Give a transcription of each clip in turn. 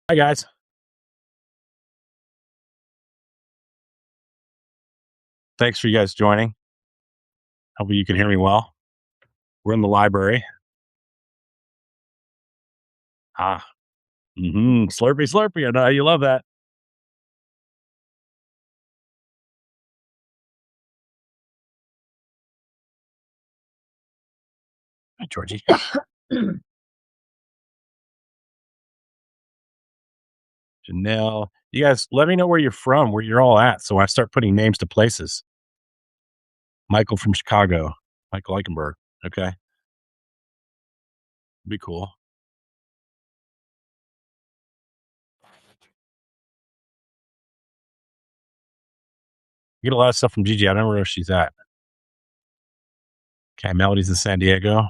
Hi, guys. Thanks for you guys joining. Hopefully, you can hear me well. We're in the library. Ah, Slurpy, Slurpy. I know you love that. Hi, Georgie. Janelle. You guys, let me know where you're from, where you're all at, so I start putting names to places. Michael from Chicago. Michael Eichenberg. Okay, be cool. You get a lot of stuff from Gigi. I don't know where she's at. Okay, Melody's in San Diego,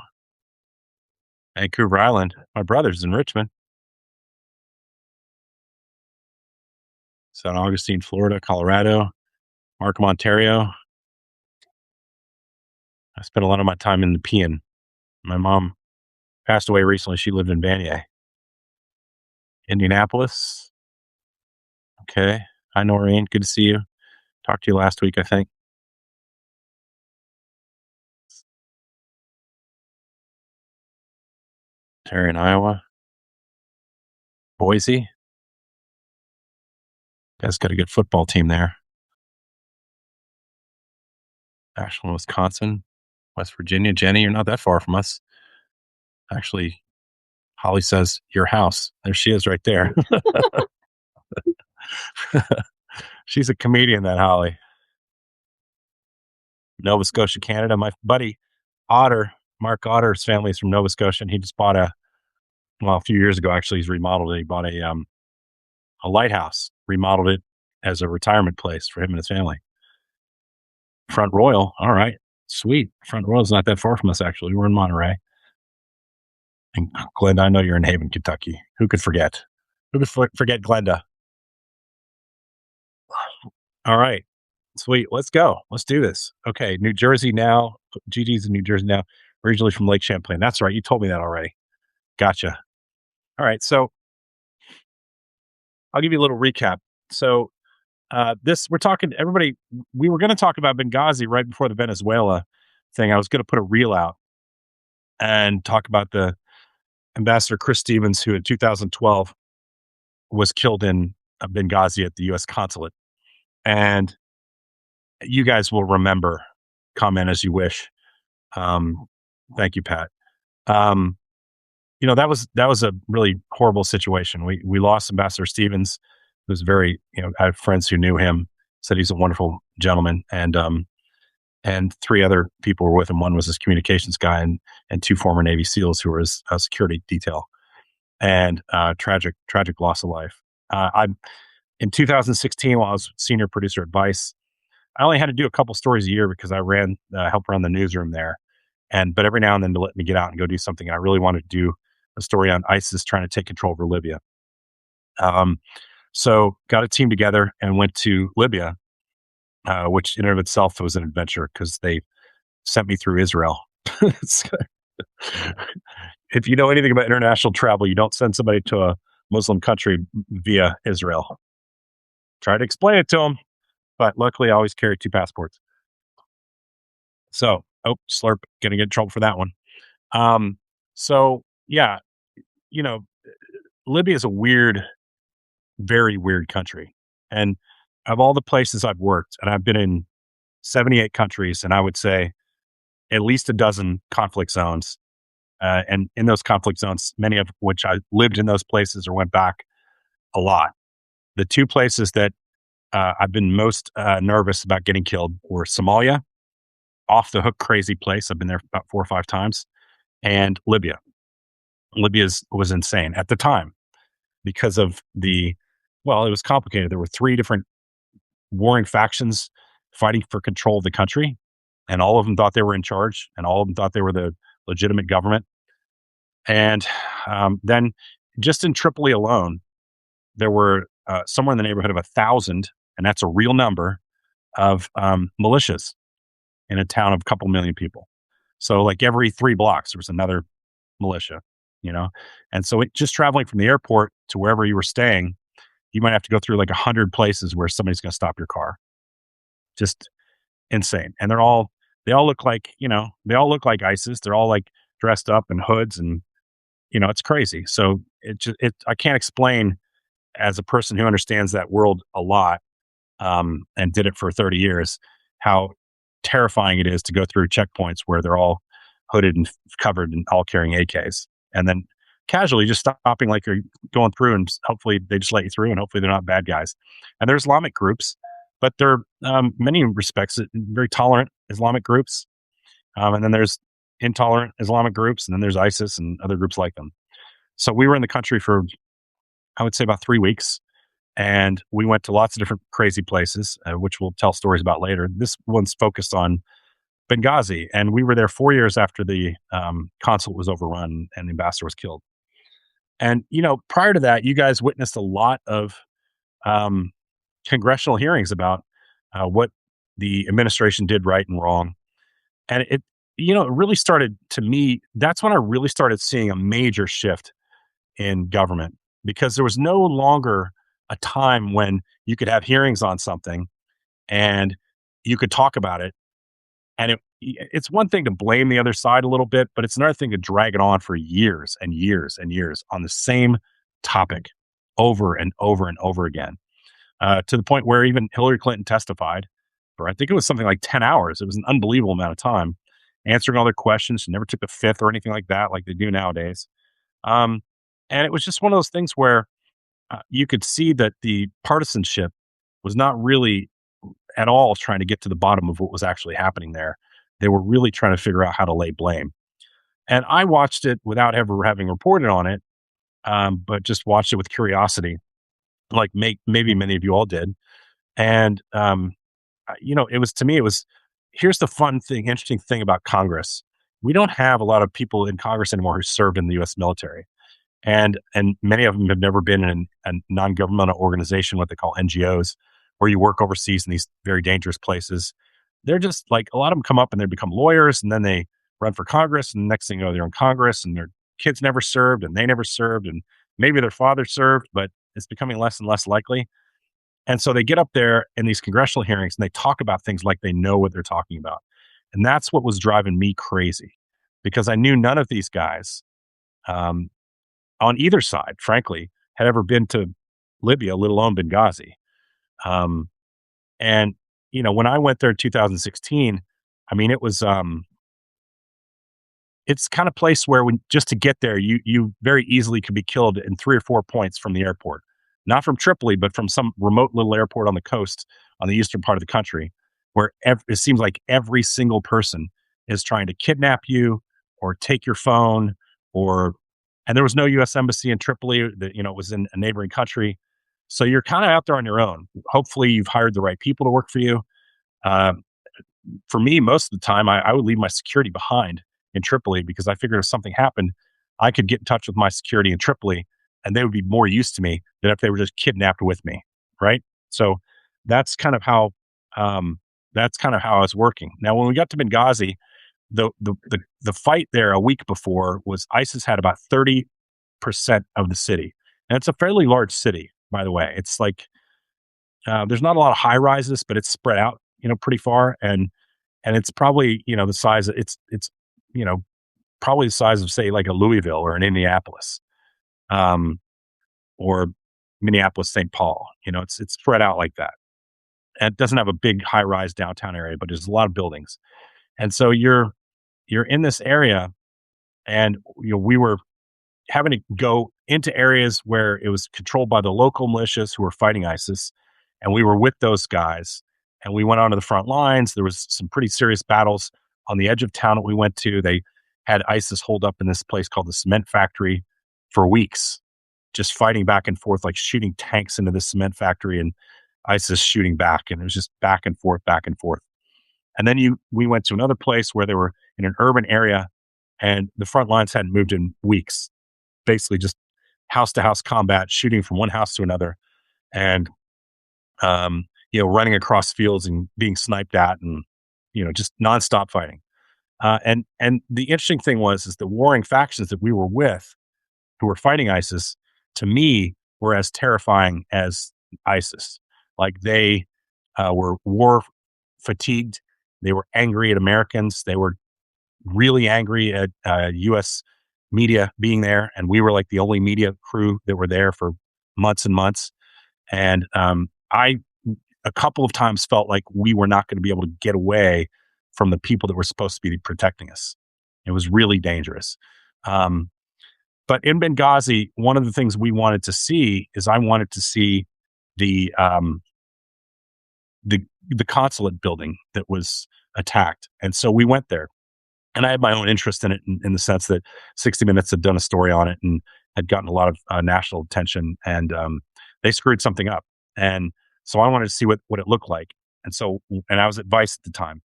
Vancouver Island. My brother's in Richmond, St. Augustine, Florida, Colorado, Markham, Ontario. I spent a lot of my time in the Nepean. My mom passed away recently. She lived in Vanier. Indianapolis. Okay. Hi, Noreen. Good to see you. Talked to you last week, I think. Terry in Iowa. Boise. Guys got a good football team there. Ashland, Wisconsin. West Virginia. Jenny, you're not that far from us. Actually, Holly says, your house. There she is right there. She's a comedian, that Holly. Nova Scotia, Canada. My buddy Otter, Mark Otter's family is from Nova Scotia, and he just bought a few years ago, actually, he's remodeled it. He bought a lighthouse, remodeled it as a retirement place for him and his family. Front Royal. All right. Sweet. Front Royal's not that far from us, actually. We're in Monterey. And Glenda, I know you're in Haven, Kentucky. Who could forget? Who could forget Glenda? All right. Sweet. Let's go. Let's do this. Okay. New Jersey now. Gigi's in New Jersey now. Originally from Lake Champlain. That's right. You told me that already. Gotcha. All right. So I'll give you a little recap. So this we're talking everybody. We were going to talk about Benghazi right before the Venezuela thing. I was going to put a reel out and talk about the Ambassador Chris Stevens, who in 2012 was killed in Benghazi at the U.S. consulate. And you guys will remember. Comment as you wish. Thank you, Pat. That was a really horrible situation. We lost Ambassador Stevens, who was very, I have friends who knew him, said he's a wonderful gentleman, and three other people were with him. One was his communications guy, and two former Navy SEALs who were his security detail. And tragic loss of life. I In 2016, while I was senior producer at Vice, I only had to do a couple stories a year because I helped run the newsroom there. But every now and then, to let me get out and go do something, I really wanted to do a story on ISIS trying to take control over Libya. So got a team together and went to Libya, which in and of itself was an adventure because they sent me through Israel. If you know anything about international travel, you don't send somebody to a Muslim country via Israel. Try to explain it to them, but luckily I always carry two passports. So, slurp, gonna get in trouble for that one. So yeah, you know, Libya is a weird, very weird country. And of all the places I've worked, and I've been in 78 countries, and I would say at least a dozen conflict zones. And in those conflict zones, many of which I lived in those places or went back a lot. The two places that I've been most nervous about getting killed were Somalia, off the hook, crazy place. I've been there about 4 or 5 times, and Libya. Libya was insane at the time because of it was complicated. There were 3 different warring factions fighting for control of the country, and all of them thought they were in charge, and all of them thought they were the legitimate government. And then just in Tripoli alone, there were somewhere in the neighborhood of 1,000, and that's a real number, of militias in a town of a couple million people. So like every 3 blocks, there was another militia. you know? And so just traveling from the airport to wherever you were staying, you might have to go through like 100 places where somebody's going to stop your car. Just insane. And they all look like, they all look like ISIS. They're all like dressed up in hoods and, it's crazy. So I can't explain as a person who understands that world a lot, and did it for 30 years, how terrifying it is to go through checkpoints where they're all hooded and covered and all carrying AKs. And then casually just stopping like you're going through and hopefully they just let you through and hopefully they're not bad guys. And they're Islamic groups, but they're many respects very tolerant Islamic groups. And then there's intolerant Islamic groups, and then there's ISIS and other groups like them. So we were in the country for, I would say, about 3 weeks. And we went to lots of different crazy places, which we'll tell stories about later. This one's focused on Benghazi. And we were there 4 years after the consulate was overrun and the ambassador was killed. And, prior to that, you guys witnessed a lot of um, congressional hearings about what the administration did right and wrong. And it really started, to me, that's when I really started seeing a major shift in government, because there was no longer a time when you could have hearings on something and you could talk about it. And it's one thing to blame the other side a little bit, but it's another thing to drag it on for years and years and years on the same topic over and over and over again, to the point where even Hillary Clinton testified for, I think it was something like 10 hours. It was an unbelievable amount of time answering all their questions. She never took a fifth or anything like that, like they do nowadays. Um, and it was just one of those things where you could see that the partisanship was not really at all trying to get to the bottom of what was actually happening there. They were really trying to figure out how to lay blame. And I watched it without ever having reported on it, but just watched it with curiosity, like maybe many of you all did. And, it was, to me, it was, here's the fun thing, interesting thing about Congress. We don't have a lot of people in Congress anymore who served in the US military. And many of them have never been in a non-governmental organization, what they call NGOs, where you work overseas in these very dangerous places. They're just like, a lot of them come up and they become lawyers, and then they run for Congress, and the next thing you know, they're in Congress, and their kids never served and they never served, and maybe their father served, but it's becoming less and less likely. And so they get up there in these congressional hearings and they talk about things like they know what they're talking about. And that's what was driving me crazy, because I knew none of these guys, um, on either side, frankly, had ever been to Libya, let alone Benghazi. Um, and when I went there in 2016, I mean, it's kind of place where, when just to get there, you very easily could be killed in 3 or 4 points from the airport, not from Tripoli, but from some remote little airport on the coast on the eastern part of the country, where it seems like every single person is trying to kidnap you or take your phone, or and there was no U.S. embassy in Tripoli. That it was in a neighboring country, so you're kind of out there on your own. Hopefully, you've hired the right people to work for you. Uh, for me, most of the time, I would leave my security behind in Tripoli, because I figured if something happened, I could get in touch with my security in Tripoli, and they would be more used to me than if they were just kidnapped with me, right? So that's kind of how I was working. Now, when we got to Benghazi, the fight there a week before was ISIS had about 30% of the city, and it's a fairly large city, by the way. It's like there's not a lot of high rises, but it's spread out, pretty far, and it's probably the size of, it's you know probably the size of, say, like a Louisville or an Indianapolis, um, or Minneapolis, St. Paul. It's spread out like that, and it doesn't have a big high rise downtown area, but there's a lot of buildings, and so you're in this area, and we were having to go into areas where it was controlled by the local militias who were fighting ISIS, and we were with those guys, and we went onto the front lines. There was some pretty serious battles on the edge of town that we went to. They had ISIS hold up in this place called the cement factory for weeks, just fighting back and forth, like shooting tanks into the cement factory and ISIS shooting back. And it was just back and forth, back and forth. And then we went to another place where they were in an urban area, and the front lines hadn't moved in weeks, basically just house to house combat, shooting from one house to another, and running across fields and being sniped at, and just nonstop fighting. And the interesting thing is the warring factions that we were with, who were fighting ISIS, to me, were as terrifying as ISIS. Like they were war fatigued. They were angry at Americans. They were really angry at U.S. media being there, and we were like the only media crew that were there for months and months. And I, a couple of times, felt like we were not going to be able to get away from the people that were supposed to be protecting us. It was really dangerous. Um, but in Benghazi, one of the things we wanted to see is I wanted to see the um, the consulate building that was attacked, and so we went there. And I had my own interest in it in the sense that 60 Minutes had done a story on it and had gotten a lot of national attention, and they screwed something up. And so I wanted to see what it looked like. And I was at Vice at the time.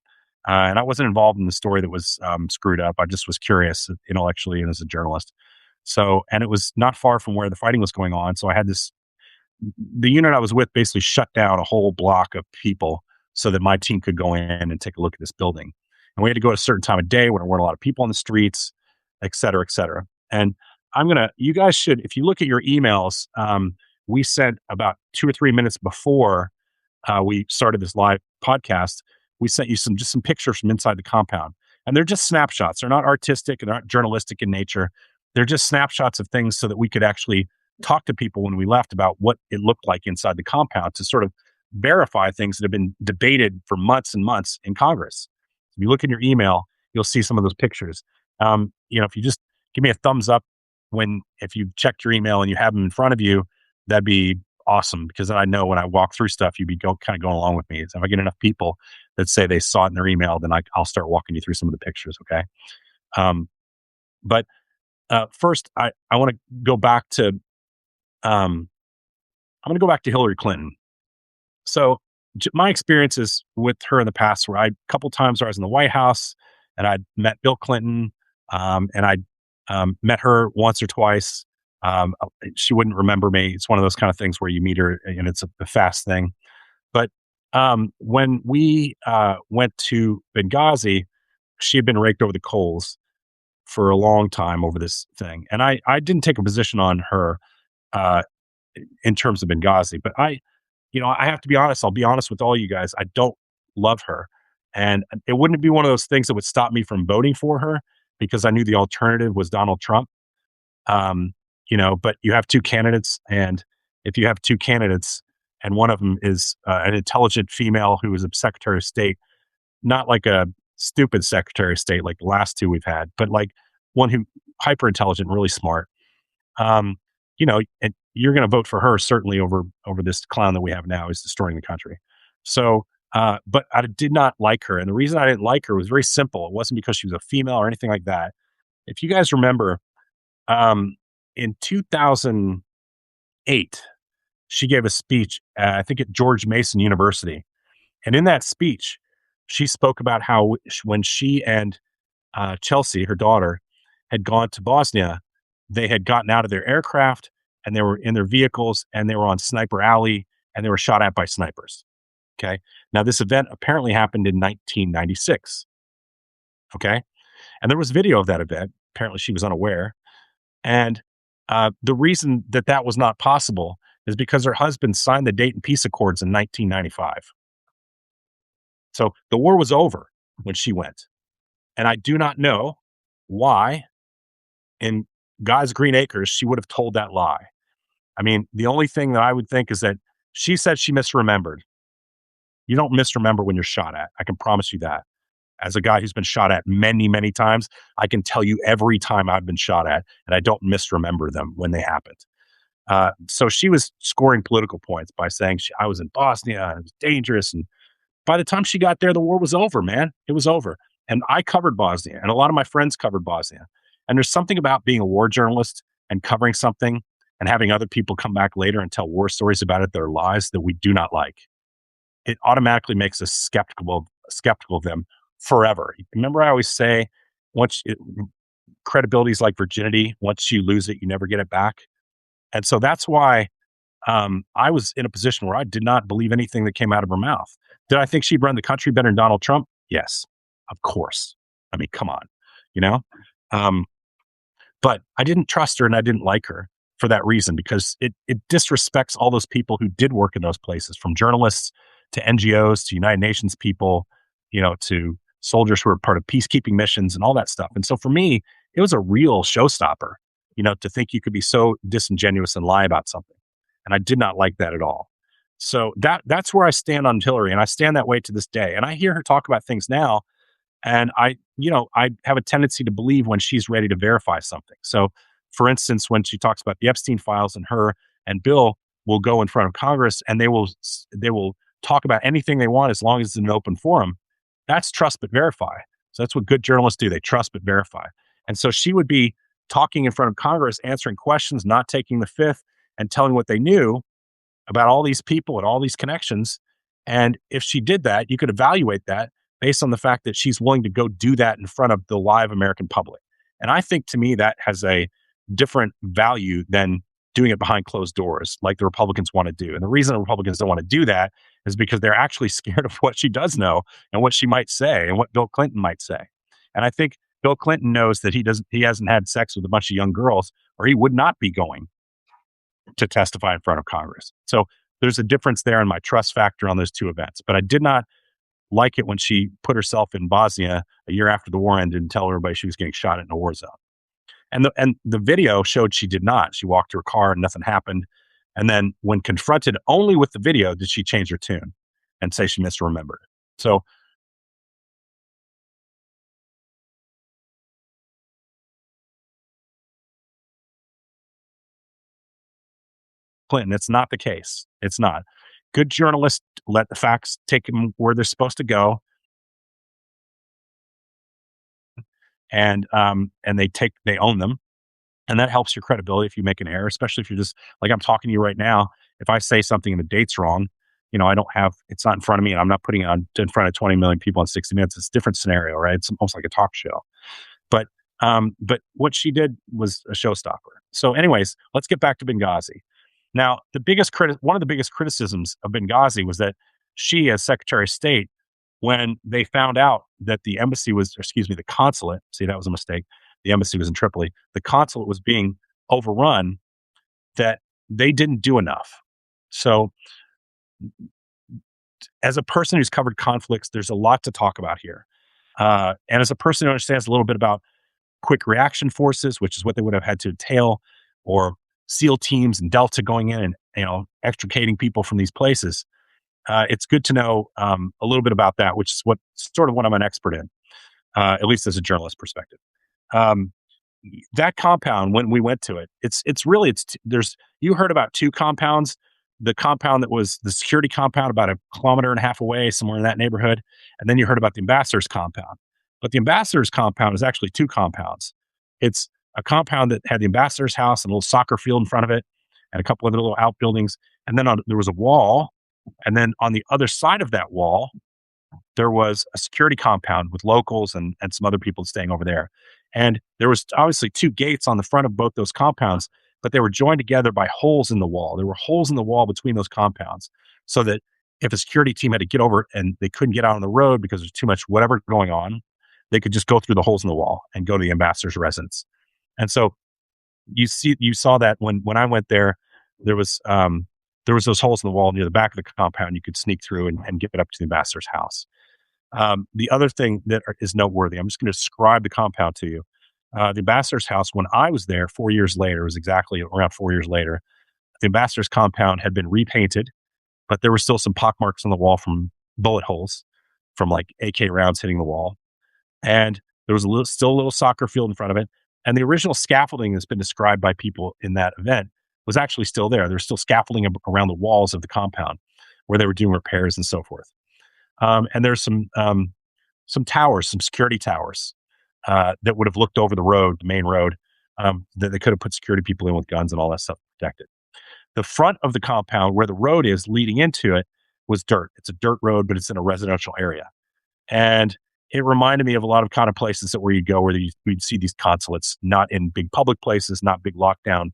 And I wasn't involved in the story that was screwed up. I just was curious intellectually and as a journalist. So, and it was not far from where the fighting was going on. So I had the unit I was with basically shut down a whole block of people so that my team could go in and take a look at this building. And we had to go at a certain time of day when there weren't a lot of people on the streets, et cetera, et cetera. And you guys should, if you look at your emails, we sent about 2 or 3 minutes before we started this live podcast, we sent you just some pictures from inside the compound. And they're just snapshots. They're not artistic and they're not journalistic in nature. They're just snapshots of things so that we could actually talk to people when we left about what it looked like inside the compound to sort of verify things that have been debated for months and months in Congress. If you look in your email, you'll see some of those pictures. If you just give me a thumbs up if you've checked your email and you have them in front of you, that'd be awesome, because then I know when I walk through stuff, you'd be kind of going along with me. So if I get enough people that say they saw it in their email, then I'll start walking you through some of the pictures. Okay. But first, I want to go back to I'm going to go back to Hillary Clinton. So my experiences with her in the past were a couple times where I was in the White House and I'd met Bill Clinton, and I met her once or twice. She wouldn't remember me. It's one of those kind of things where you meet her and it's a fast thing. But when we went to Benghazi, she had been raked over the coals for a long time over this thing. And I didn't take a position on her in terms of Benghazi, but I have to be honest. I'll be honest with all you guys. I don't love her. And it wouldn't be one of those things that would stop me from voting for her because I knew the alternative was Donald Trump. But you have two candidates, and if you have two candidates and one of them is an intelligent female who is a Secretary of State, not like a stupid Secretary of State like the last two we've had, but like one who hyper intelligent, really smart. And you're going to vote for her certainly over this clown that we have now who's destroying the country. So, but I did not like her, and the reason I didn't like her was very simple. It wasn't because she was a female or anything like that. If you guys remember, in 2008, she gave a speech, I think at George Mason University, and in that speech, she spoke about how when she and Chelsea, her daughter, had gone to Bosnia, they had gotten out of their aircraft and they were in their vehicles and they were on Sniper Alley and they were shot at by snipers. Okay. Now, this event apparently happened in 1996. Okay. And there was video of that event. Apparently, she was unaware. And the reason that was not possible is because her husband signed the Dayton Peace Accords in 1995. So the war was over when she went. And I do not know why in God's green acres she would have told that lie. I mean, the only thing that I would think is that she said she misremembered. You don't misremember when you're shot at. I can promise you that. As a guy who's been shot at many, many times, I can tell you every time I've been shot at, and I don't misremember them when they happened. So she was scoring political points by saying I was in Bosnia and it was dangerous. And by the time she got there, the war was over, man. It was over. And I covered Bosnia, and a lot of my friends covered Bosnia. And there's something about being a war journalist and covering something and having other people come back later and tell war stories about it, their lies, that we do not like. It automatically makes us skeptical of them forever. Remember, I always say, credibility is like virginity. Once you lose it, you never get it back. And so that's why I was in a position where I did not believe anything that came out of her mouth. Did I think she'd run the country better than Donald Trump? Yes, of course. I mean, come on, you know? But I didn't trust her and I didn't like her for that reason because it disrespects all those people who did work in those places, from journalists to NGOs to United Nations people, to soldiers who were part of peacekeeping missions and all that stuff. And so for me, it was a real showstopper, to think you could be so disingenuous and lie about something. And I did not like that at all. So that's where I stand on Hillary, and I stand that way to this day. And I hear her talk about things now, and I have a tendency to believe when she's ready to verify something. So, for instance, when she talks about the Epstein files, and her and Bill will go in front of Congress and they will talk about anything they want as long as it's in an open forum. That's trust but verify. So that's what good journalists do. They trust but verify. And so she would be talking in front of Congress, answering questions, not taking the fifth, and telling what they knew about all these people and all these connections. And if she did that, you could evaluate that based on the fact that she's willing to go do that in front of the live American public. And I think, to me, that has a different value than doing it behind closed doors like the Republicans want to do. And the reason the Republicans don't want to do that is because they're actually scared of what she does know and what she might say and what Bill Clinton might say. And I think Bill Clinton knows that he hasn't had sex with a bunch of young girls, or he would not be going to testify in front of Congress. So there's a difference there in my trust factor on those two events. But I did not like it when she put herself in Bosnia a year after the war ended and tell everybody she was getting shot in a war zone. And the video showed she did not. She walked to her car and nothing happened. And then when confronted only with the video, did she change her tune and say she misremembered. So Clinton, it's not the case. It's not. Good journalists let the facts take them where they're supposed to go, and they own them, and that helps your credibility if you make an error, especially if you're just like I'm talking to you right now. If I say something and the date's wrong, I don't have it's not in front of me, and I'm not putting it on in front of 20 million people on 60 Minutes. It's a different scenario, right? It's almost like a talk show. But what she did was a showstopper. So, anyways, let's get back to Benghazi. Now, one of the biggest criticisms of Benghazi was that she, as Secretary of State, when they found out that the embassy was, or excuse me, the consulate, see, that was a mistake. The embassy was in Tripoli. The consulate was being overrun, that they didn't do enough. So, as a person who's covered conflicts, there's a lot to talk about here. And as a person who understands a little bit about quick reaction forces, which is what they would have had to entail, or SEAL teams and Delta going in and extricating people from these places. It's good to know a little bit about that, which is what I'm an expert in, at least as a journalist perspective. Um, that compound, when we went to it, there's you heard about two compounds. The compound that was the security compound about a kilometer and a half away, somewhere in that neighborhood, and then you heard about the ambassador's compound. But the ambassador's compound is actually two compounds. It's a compound that had the ambassador's house and a little soccer field in front of it, and a couple of little outbuildings. And then there was a wall, and then on the other side of that wall, there was a security compound with locals and some other people staying over there. And there was obviously two gates on the front of both those compounds, but they were joined together by holes in the wall. There were holes in the wall between those compounds, so that if a security team had to get over and they couldn't get out on the road because there's too much whatever going on, they could just go through the holes in the wall and go to the ambassador's residence. And so you saw that when I went there, there was those holes in the wall near the back of the compound. You could sneak through and get up to the ambassador's house. The other thing that is noteworthy, I'm just going to describe the compound to you. The ambassador's house, when I was there 4 years later, it was exactly around 4 years later, the ambassador's compound had been repainted, but there were still some pockmarks on the wall from bullet holes from like AK rounds hitting the wall. And there was still a little soccer field in front of it. And the original scaffolding that's been described by people in that event was actually still there. There's still scaffolding around the walls of the compound where they were doing repairs and so forth. And there's some towers, some security towers that would have looked over the main road, that they could have put security people in with guns and all that stuff protected. The front of the compound where the road is leading into it was dirt. It's a dirt road, but it's in a residential area. And it reminded me of a lot of kind of places where you'd go where you'd see these consulates, not in big public places, not big lockdown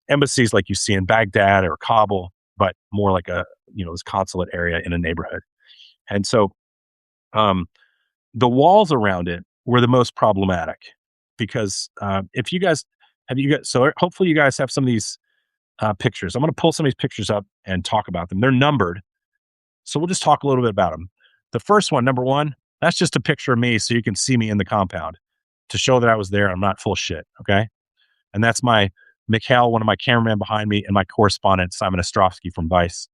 embassies like you see in Baghdad or Kabul, but more like this consulate area in a neighborhood. And so the walls around it were the most problematic because if you guys, Have you got, so hopefully you guys have some of these pictures. I'm going to pull some of these pictures up and talk about them. They're numbered. So we'll just talk a little bit about them. The first one, number one, that's just a picture of me so you can see me in the compound to show that I was there. I'm not full of shit. Okay. And that's my Mikhail, one of my cameramen behind me, and my correspondent, Simon Ostrovsky from Vice,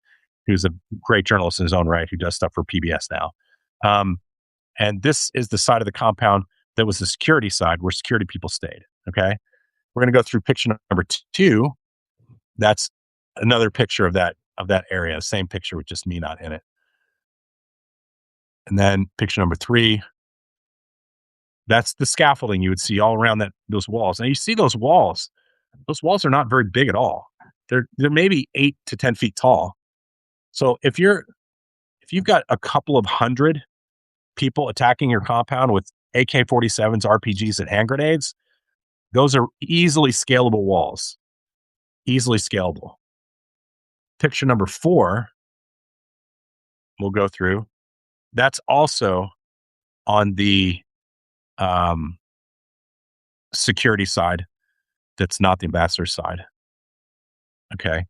who's a great journalist in his own right, who does stuff for PBS now. And this is the side of the compound that was the security side where security people stayed. Okay. We're going to go through picture number two. That's another picture of that area. Same picture with just me not in it. And then picture number three. That's the scaffolding you would see all around those walls. And you see those walls. Those walls are not very big at all. They're maybe 8 to 10 feet tall. So if you've got a couple of hundred people attacking your compound with AK-47s, RPGs, and hand grenades, those are easily scalable walls. Easily scalable. Picture number 4, we'll go through. That's also on the security side. That's not the ambassador's side. Okay.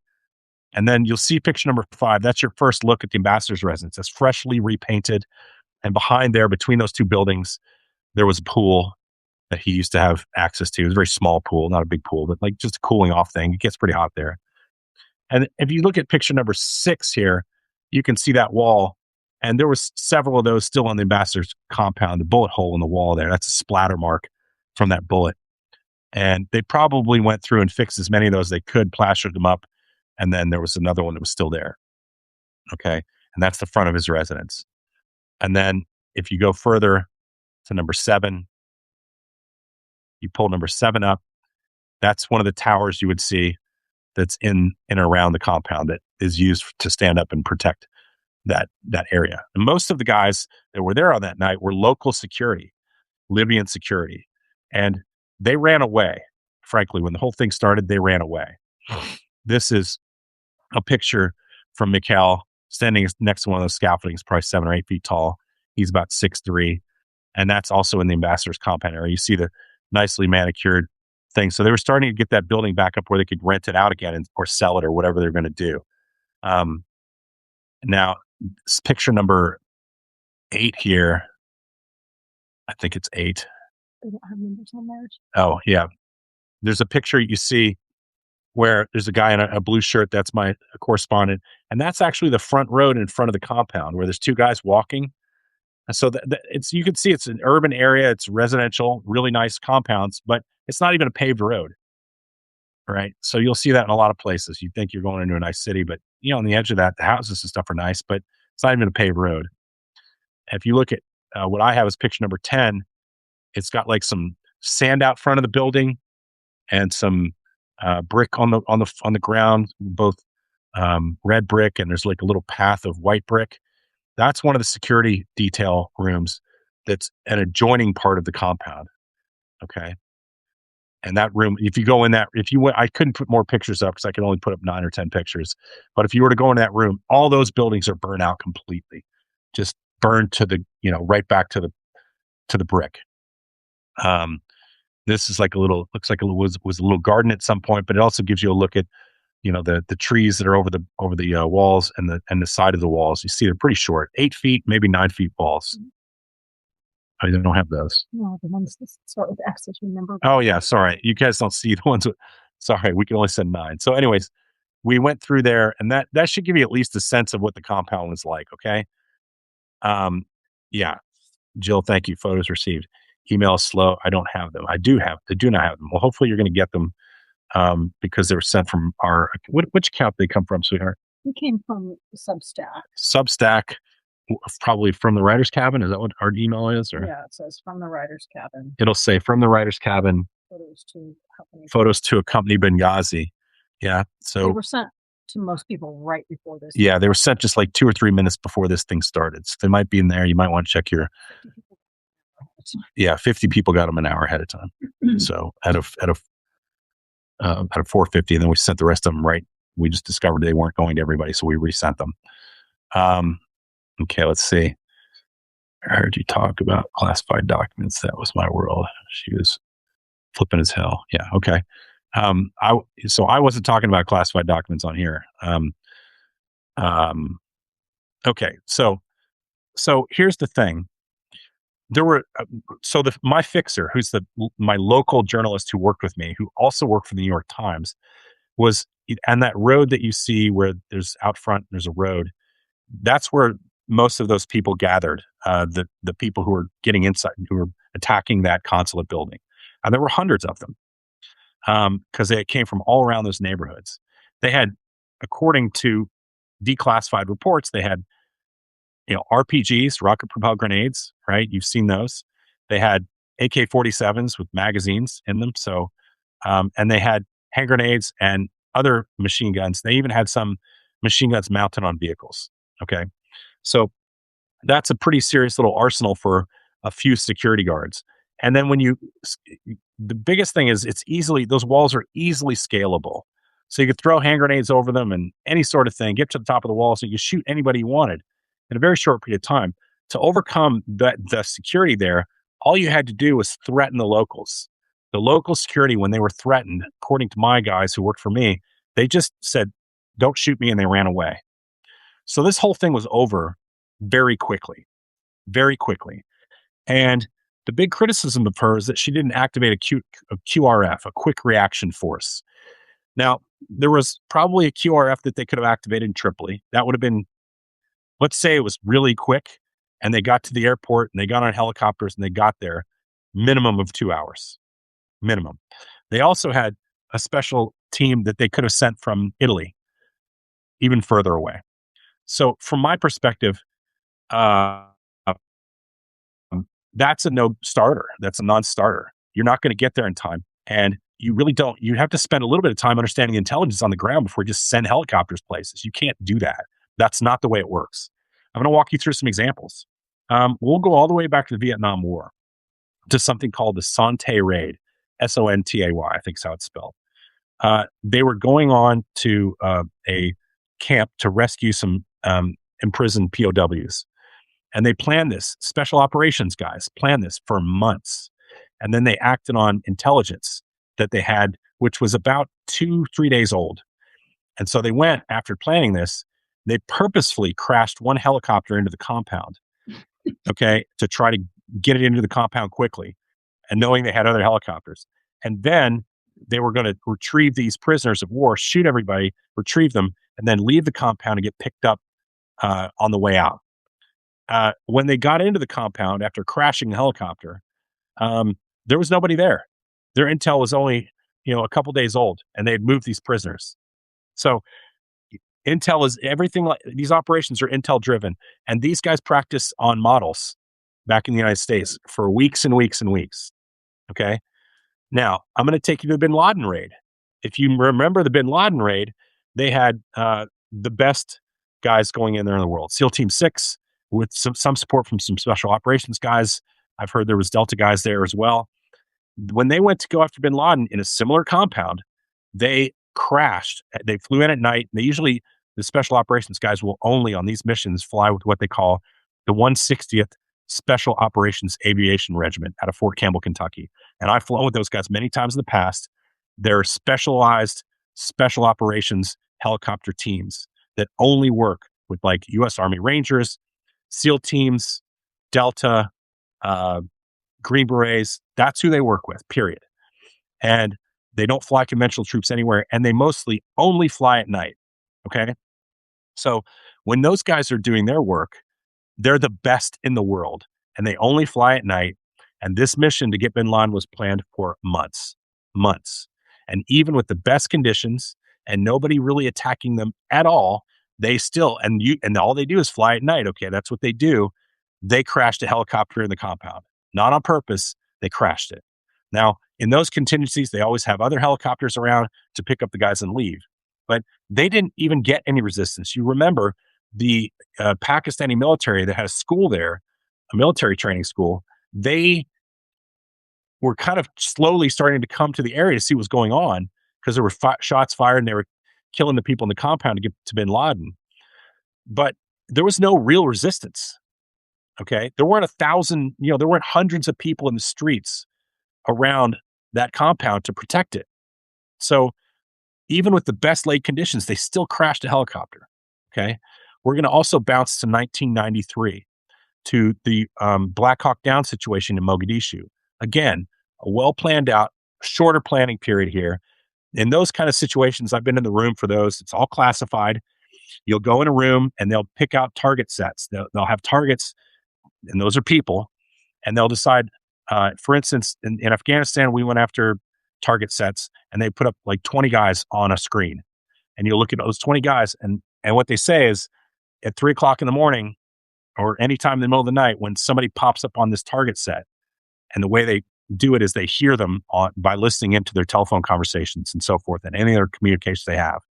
And then you'll see picture number 5. That's your first look at the ambassador's residence. It's freshly repainted. And behind there, between those two buildings, there was a pool that he used to have access to. It was a very small pool, not a big pool, but like just a cooling off thing. It gets pretty hot there. And if you look at picture number 6 here, you can see that wall. And there was several of those still on the ambassador's compound, the bullet hole in the wall there. That's a splatter mark from that bullet. And they probably went through and fixed as many of those as they could, plastered them up. And then there was another one that was still there. Okay. And that's the front of his residence. And then if you go further to number 7, you pull number 7 up. That's one of the towers you would see that's in and around the compound that is used to stand up and protect that area. And most of the guys that were there on that night were local security, Libyan security. And they ran away. Frankly, when the whole thing started, they ran away. This is a picture from Mikhail standing next to one of those scaffoldings, probably 7 or 8 feet tall. He's about 6'3". And that's also in the ambassador's compound area. You see the nicely manicured thing. So they were starting to get that building back up where they could rent it out again or sell it or whatever they're going to do. Now, picture number 8 here. I think it's 8. They don't have numbers on there. Oh, yeah. There's a picture you see where there's a guy in a blue shirt. That's my correspondent. And that's actually the front road in front of the compound where there's 2 guys walking. And so it's, you can see it's an urban area. It's residential, really nice compounds, but it's not even a paved road. Right. So you'll see that in a lot of places. You think you're going into a nice city, but on the edge of that, the houses and stuff are nice, but it's not even a paved road. If you look at what I have as picture number 10, it's got like some sand out front of the building and some brick on the ground, both red brick, and there's like a little path of white brick. That's one of the security detail rooms that's an adjoining part of the compound. Okay. And that room, if you go in that, I couldn't put more pictures up because I could only put up 9 or 10 pictures. But if you were to go in that room, all those buildings are burned out completely, just burned to the, right back to the brick. This is like looks like it was a little garden at some point, but it also gives you a look at, the trees that are over the walls and the side of the walls. You see they're pretty short, 8 feet, maybe 9 feet walls. I don't have those. No, the ones that start with X's, remember? Oh, yeah. Sorry. You guys don't see the ones sorry. We can only send 9. So anyways, we went through there, and that should give you at least a sense of what the compound was like. Okay. Yeah. Jill, thank you. Photos received. Email is slow. I don't have them. I do not have them. Well, hopefully you're going to get them because they were sent from which account did they come from, sweetheart? It came from Substack. Substack. Probably from the writer's cabin. Is that what our email is? Or? Yeah, it says from the writer's cabin. It'll say from the writer's cabin. Photos to accompany Benghazi. Yeah. So they were sent to most people right before this. Yeah, they were sent just like 2 or 3 minutes before this thing started. So they might be in there. You might want to check your. Yeah, 50 people got them an hour ahead of time. So out of 450, and then we sent the rest of them right. We just discovered they weren't going to everybody, so we resent them. Okay, let's see. I heard you talk about classified documents. That was my world. She was flipping as hell. Yeah, okay. I so I wasn't talking about classified documents on here. Um, okay, so here's the thing. There were so the my fixer, who's my local journalist who worked with me, who also worked for the New York Times, was and that road that you see where there's out front, there's a road. That's where most of those people gathered. The people who were getting inside, who were attacking that consulate building, and there were hundreds of them because they came from all around those neighborhoods. They had, according to declassified reports, they had RPGs, rocket propelled grenades, right? You've seen those. They had AK-47s with magazines in them. So, and they had hand grenades and other machine guns. They even had some machine guns mounted on vehicles. Okay. So that's a pretty serious little arsenal for a few security guards. And then the biggest thing is those walls are easily scalable. So you could throw hand grenades over them and any sort of thing, get to the top of the wall so you could shoot anybody you wanted in a very short period of time. To overcome the security there, all you had to do was threaten the locals. The local security, when they were threatened, according to my guys who worked for me, they just said, "Don't shoot me," and they ran away. So this whole thing was over very quickly, very quickly. And the big criticism of her is that she didn't activate a QRF, a quick reaction force. Now, there was probably a QRF that they could have activated in Tripoli. That would have been, let's say it was really quick and they got to the airport and they got on helicopters and they got there, minimum of 2 hours, minimum. They also had a special team that they could have sent from Italy, even further away. So from my perspective, uh, that's a no starter. That's a non-starter. You're not going to get there in time. And you really don't. You have to spend a little bit of time understanding the intelligence on the ground before you just send helicopters places. You can't do that. That's not the way it works. I'm going to walk you through some examples. We'll go all the way back to the Vietnam War to something called the Sontay Raid, Sontay, I think is how it's spelled. They were going on to a camp to rescue some imprisoned POWs. And they planned this. Special operations guys planned this for months. And then they acted on intelligence that they had, which was about 3 days old. And so they went, after planning this, they purposefully crashed one helicopter into the compound, okay, to try to get it into the compound quickly, and knowing they had other helicopters. And then they were going to retrieve these prisoners of war, shoot everybody, retrieve them, and then leave the compound and get picked up on the way out. When they got into the compound after crashing the helicopter, there was nobody there. Their intel was only, a couple days old, and they had moved these prisoners. So intel is everything. Like these operations are intel driven, and these guys practice on models back in the United States for weeks and weeks and weeks. Okay. Now I'm going to take you to the Bin Laden raid. If you remember the Bin Laden raid, they had the best guys going in there in the world. SEAL Team 6 with some support from some special operations guys. I've heard there was Delta guys there as well. When they went to go after Bin Laden in a similar compound, they crashed. They flew in at night. The special operations guys will only on these missions fly with what they call the 160th Special Operations Aviation Regiment out of Fort Campbell, Kentucky. And I've flown with those guys many times in the past. They're specialized special operations helicopter teams that only work with like U.S. Army Rangers, SEAL teams, Delta, Green Berets. That's who they work with, period. And they don't fly conventional troops anywhere, and they mostly only fly at night. Okay. So when those guys are doing their work, they're the best in the world, and they only fly at night. And this mission to get Bin Laden was planned for months, months. And even with the best conditions and nobody really attacking them at all, they still, and all they do is fly at night. Okay. That's what they do. They crashed a helicopter in the compound, not on purpose. They crashed it. Now, in those contingencies, they always have other helicopters around to pick up the guys and leave. But they didn't even get any resistance. You remember the Pakistani military that had a school there, a military training school, they were kind of slowly starting to come to the area to see what was going on because there were shots fired and they were killing the people in the compound to get to Bin Laden. But there was no real resistance. Okay. There weren't 1,000, there weren't hundreds of people in the streets around that compound to protect it. So even with the best laid conditions, they still crashed a helicopter. Okay. We're going to also bounce to 1993 to the Black Hawk Down situation in Mogadishu. Again, a well planned out, shorter planning period here. In those kind of situations, I've been in the room for those. It's all classified. You'll go in a room and they'll pick out target sets. They'll have targets, and those are people, and they'll decide. For instance, in Afghanistan, we went after target sets, and they put up like 20 guys on a screen, and you look at those 20 guys, and what they say is at 3 o'clock in the morning or anytime in the middle of the night when somebody pops up on this target set, and the way they do it is they hear them by listening into their telephone conversations and so forth, and any other communications they have.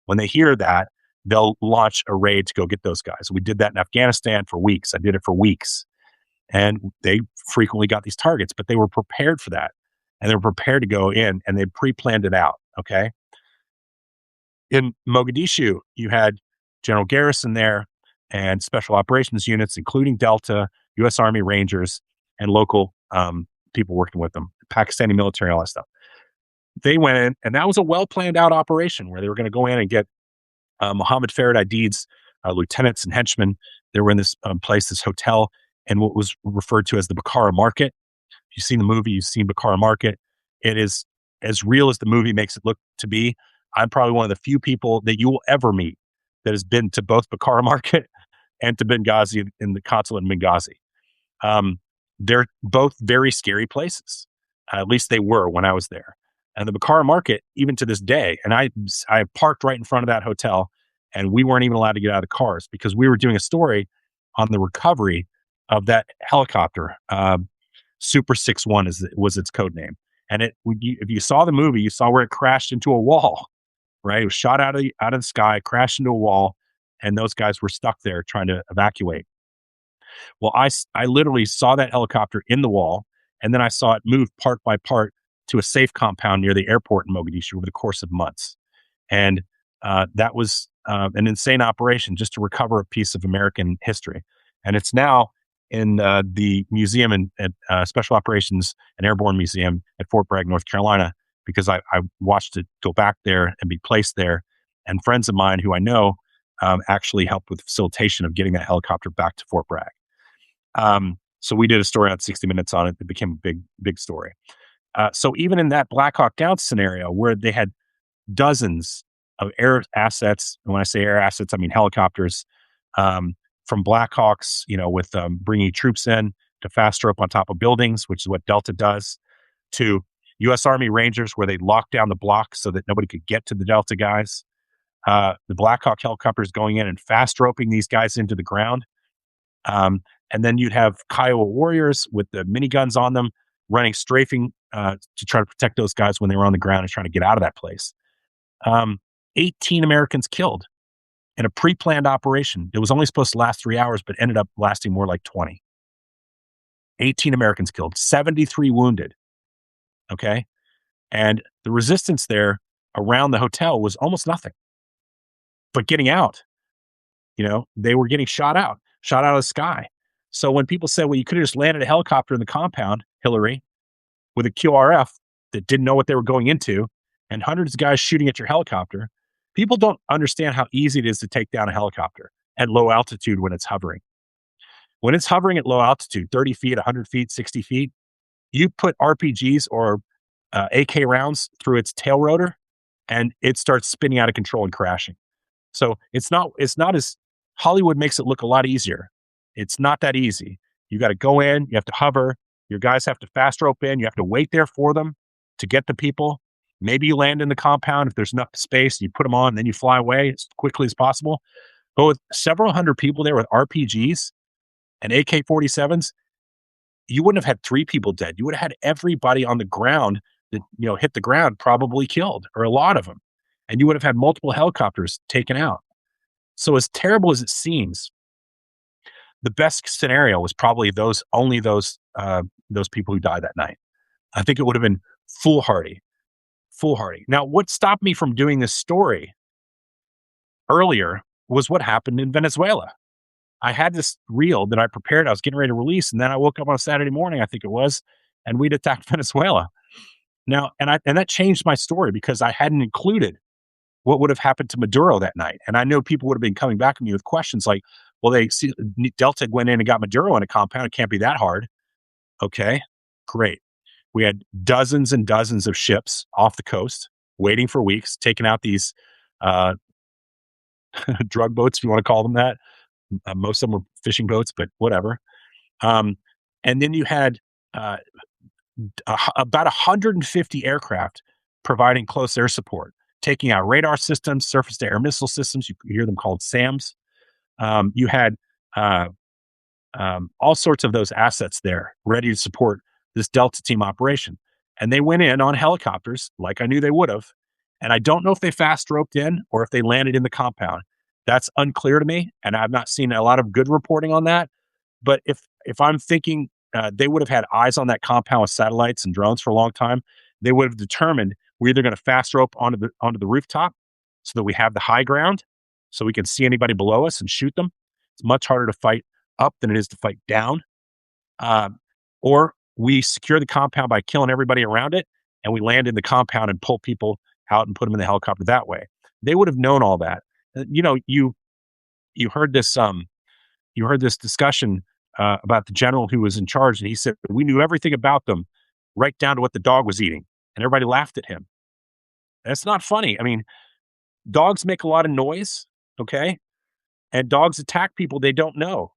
When they hear that, they'll launch a raid to go get those guys. We did that in Afghanistan for weeks. I did it for weeks. And they frequently got these targets, but they were prepared for that. And they were prepared to go in, and they pre-planned it out. Okay. In Mogadishu, you had General Garrison there and special operations units, including Delta, U.S. Army Rangers, and local people working with them, Pakistani military, all that stuff. They went in, and that was a well planned out operation where they were going to go in and get Mohammed Farid Aidid's lieutenants and henchmen. They were in this place, this hotel, and what was referred to as the Bakara Market. If you've seen the movie, you've seen Bakara Market. It is as real as the movie makes it look to be. I'm probably one of the few people that you will ever meet that has been to both Bakara Market and to Benghazi in the consulate in Benghazi. They're both very scary places. At least they were when I was there. And the Bakara Market, even to this day, and I parked right in front of that hotel, and we weren't even allowed to get out of the cars because we were doing a story on the recovery of that helicopter. Super 61 was its code name. And if you saw the movie, you saw where it crashed into a wall, right? It was shot out of the sky, crashed into a wall, and those guys were stuck there trying to evacuate. Well, I literally saw that helicopter in the wall, and then I saw it move part by part to a safe compound near the airport in Mogadishu over the course of months. And that was an insane operation just to recover a piece of American history. And it's now in the museum and Special Operations and Airborne Museum at Fort Bragg, North Carolina, because I watched it go back there and be placed there. And friends of mine who I know actually helped with the facilitation of getting that helicopter back to Fort Bragg. So we did a story on 60 Minutes on it. It became a big story. So even in that Black Hawk Down scenario where they had dozens of air assets, and when I say air assets, I mean helicopters, from Black Hawks, with bringing troops in to fast rope on top of buildings, which is what Delta does, to U.S. Army Rangers where they locked down the block so that nobody could get to the Delta guys. The Black Hawk helicopters going in and fast roping these guys into the ground. And then you'd have Kiowa warriors with the miniguns on them running strafing to try to protect those guys when they were on the ground and trying to get out of that place. 18 Americans killed in a pre-planned operation. It was only supposed to last 3 hours, but ended up lasting more like 20. 18 Americans killed, 73 wounded. Okay. And the resistance there around the hotel was almost nothing. But getting out, they were getting shot out of the sky. So when people say, well, you could have just landed a helicopter in the compound, Hillary, with a QRF that didn't know what they were going into, and hundreds of guys shooting at your helicopter, people don't understand how easy it is to take down a helicopter at low altitude when it's hovering. When it's hovering at low altitude, 30 feet, 100 feet, 60 feet, you put RPGs or AK rounds through its tail rotor, and it starts spinning out of control and crashing. So it's not as Hollywood makes it look a lot easier. It's not that easy. You got to go in, you have to hover, your guys have to fast rope in, you have to wait there for them to get the people. Maybe you land in the compound if there's enough space, you put them on, and then you fly away as quickly as possible. But with several hundred people there with RPGs and AK-47s, you wouldn't have had 3 people dead. You would have had everybody on the ground that hit the ground probably killed, or a lot of them. And you would have had multiple helicopters taken out. So as terrible as it seems, the best scenario was probably those people who died that night. I think it would have been foolhardy. Now, what stopped me from doing this story earlier was what happened in Venezuela. I had this reel that I prepared. I was getting ready to release, and then I woke up on a Saturday morning, I think it was, and we'd attacked Venezuela. Now, and that changed my story because I hadn't included what would have happened to Maduro that night. And I know people would have been coming back at me with questions like, well, they see Delta went in and got Maduro in a compound. It can't be that hard. Okay, great. We had dozens and dozens of ships off the coast waiting for weeks, taking out these uh, drug boats, if you want to call them that. Most of them were fishing boats, but whatever. Um, and then you had uh, about 150 aircraft providing close air support, taking out radar systems, surface to air missile systems. You hear them called SAMs. You had uh, all sorts of those assets there ready to support this Delta team operation. And they went in on helicopters like I knew they would have. And I don't know if they fast roped in or if they landed in the compound. That's unclear to me. And I've not seen a lot of good reporting on that. But if I'm thinking they would have had eyes on that compound with satellites and drones for a long time, they would have determined we're either going to fast rope onto the rooftop so that we have the high ground, so we can see anybody below us and shoot them. It's much harder to fight up than it is to fight down. Um, or we secure the compound by killing everybody around it, and we land in the compound and pull people out and put them in the helicopter that way. They would have known all that. You heard this you heard this discussion about the general who was in charge, and he said we knew everything about them, right down to what the dog was eating, and everybody laughed at him. That's not funny. I mean, dogs make a lot of noise, okay, and dogs attack people they don't know.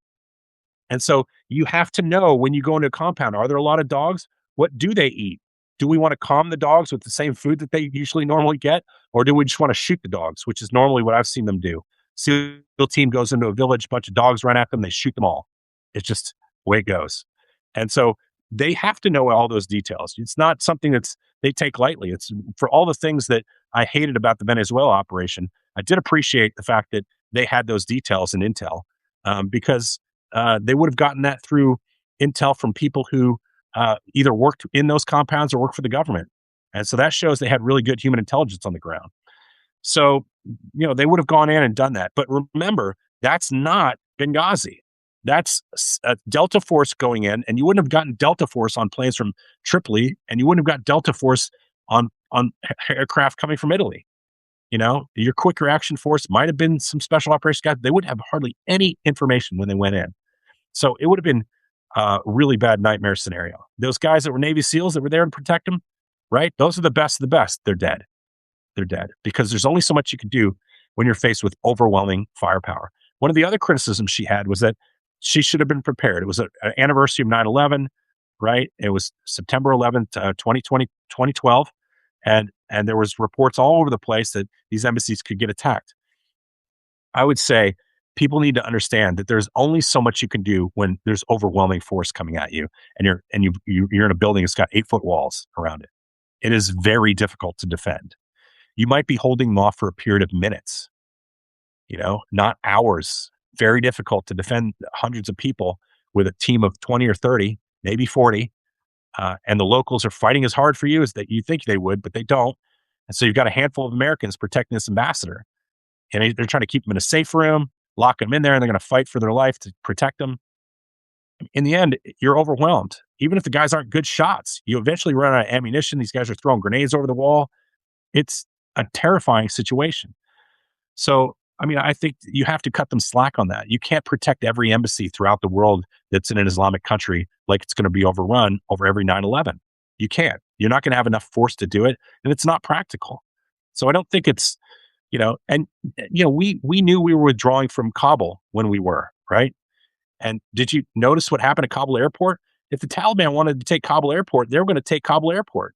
And so you have to know when you go into a compound, are there a lot of dogs? What do they eat? Do we want to calm the dogs with the same food that they usually normally get? Or do we just want to shoot the dogs, which is normally what I've seen them do? SEAL team goes into a village, a bunch of dogs run at them, they shoot them all. It's just the way it goes. And so they have to know all those details. It's not something that's they take lightly. It's for all the things that I hated about the Venezuela operation. I did appreciate the fact that they had those details in intel because they would have gotten that through intel from people who either worked in those compounds or worked for the government. And so that shows they had really good human intelligence on the ground. So, they would have gone in and done that. But remember, that's not Benghazi. That's a Delta Force going in, and you wouldn't have gotten Delta Force on planes from Tripoli, and you wouldn't have got Delta Force on aircraft coming from Italy. Your quick reaction force might have been some special operations guys. They would have hardly any information when they went in. So it would have been a really bad nightmare scenario. Those guys that were Navy SEALs that were there to protect them, right? Those are the best of the best. They're dead. They're dead because there's only so much you can do when you're faced with overwhelming firepower. One of the other criticisms she had was that she should have been prepared. It was an anniversary of 9/11, right? It was September 11th, 2020, 2012. And there was reports all over the place that these embassies could get attacked. I would say people need to understand that there's only so much you can do when there's overwhelming force coming at you, and you're in a building that's got 8-foot walls around it. It is very difficult to defend. You might be holding them off for a period of minutes, not hours. Very difficult to defend hundreds of people with a team of 20 or 30, maybe 40. And the locals are fighting as hard for you as that you think they would, but they don't. And so you've got a handful of Americans protecting this ambassador. And they're trying to keep him in a safe room, lock him in there, and they're going to fight for their life to protect him. In the end, you're overwhelmed. Even if the guys aren't good shots, you eventually run out of ammunition. These guys are throwing grenades over the wall. It's a terrifying situation. So, I think you have to cut them slack on that. You can't protect every embassy throughout the world that's in an Islamic country like it's going to be overrun over every 9/11. You can't. You're not going to have enough force to do it, and it's not practical. So I don't think it's, and we knew we were withdrawing from Kabul when we were, right? And did you notice what happened at Kabul airport? If the Taliban wanted to take Kabul airport, they were going to take Kabul airport.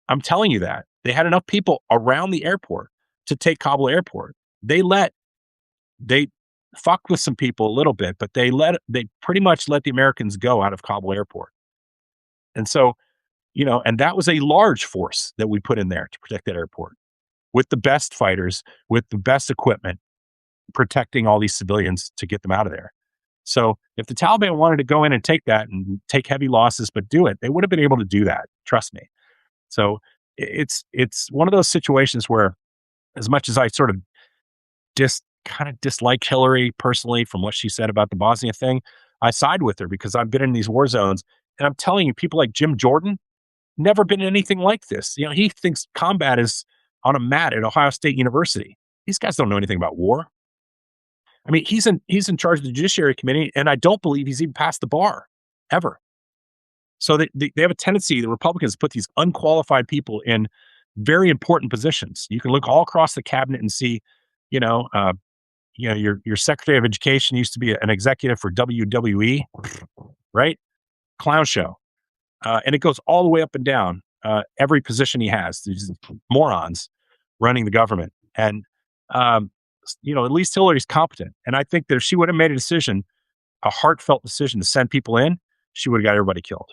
I'm telling you that. They had enough people around the airport to take Kabul airport. They fucked with some people a little bit, but they pretty much let the Americans go out of Kabul airport. And so, and that was a large force that we put in there to protect that airport with the best fighters, with the best equipment, protecting all these civilians to get them out of there. So if the Taliban wanted to go in and take that and take heavy losses, but do it, they would have been able to do that. Trust me. So it's one of those situations where, as much as I sort of kind of dislike Hillary personally from what she said about the Bosnia thing, I side with her because I've been in these war zones, and I'm telling you, people like Jim Jordan, never been anything like this. He thinks combat is on a mat at Ohio State University. These guys don't know anything about war. I mean, he's in charge of the Judiciary Committee, and I don't believe he's even passed the bar ever. So they have a tendency, the Republicans, to put these unqualified people in very important positions. You can look all across the cabinet and see, you know, uh, your Secretary of Education used to be an executive for WWE, right? Clown show. And it goes all the way up and down every position he has. These morons running the government. And, at least Hillary's competent. And I think that if she would have made a heartfelt decision to send people in, she would have got everybody killed.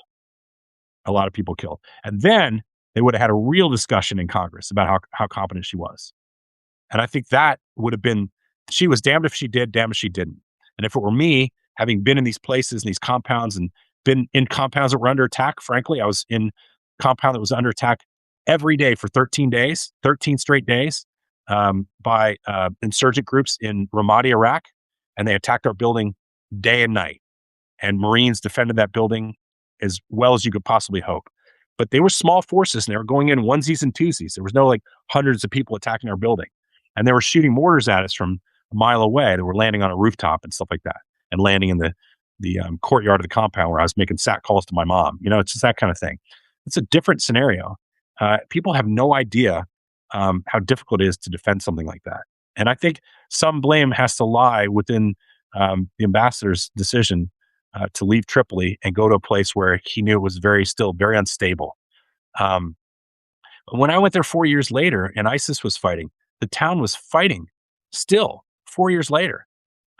A lot of people killed. And then they would have had a real discussion in Congress about how competent she was. And I think that would have been, she was damned if she did, damned if she didn't. And if it were me, having been in these places and these compounds and been in compounds that were under attack, frankly, I was in compound that was under attack every day for 13 days, 13 straight days by insurgent groups in Ramadi, Iraq. And they attacked our building day and night. And Marines defended that building as well as you could possibly hope. But they were small forces and they were going in onesies and twosies. There was no like hundreds of people attacking our building. And they were shooting mortars at us from a mile away. They were landing on a rooftop and stuff like that and landing in the courtyard of the compound where I was making sat calls to my mom. It's just that kind of thing. It's a different scenario. People have no idea how difficult it is to defend something like that. And I think some blame has to lie within the ambassador's decision to leave Tripoli and go to a place where he knew it was still very unstable. When I went there 4 years later and ISIS was fighting, the town was fighting still 4 years later.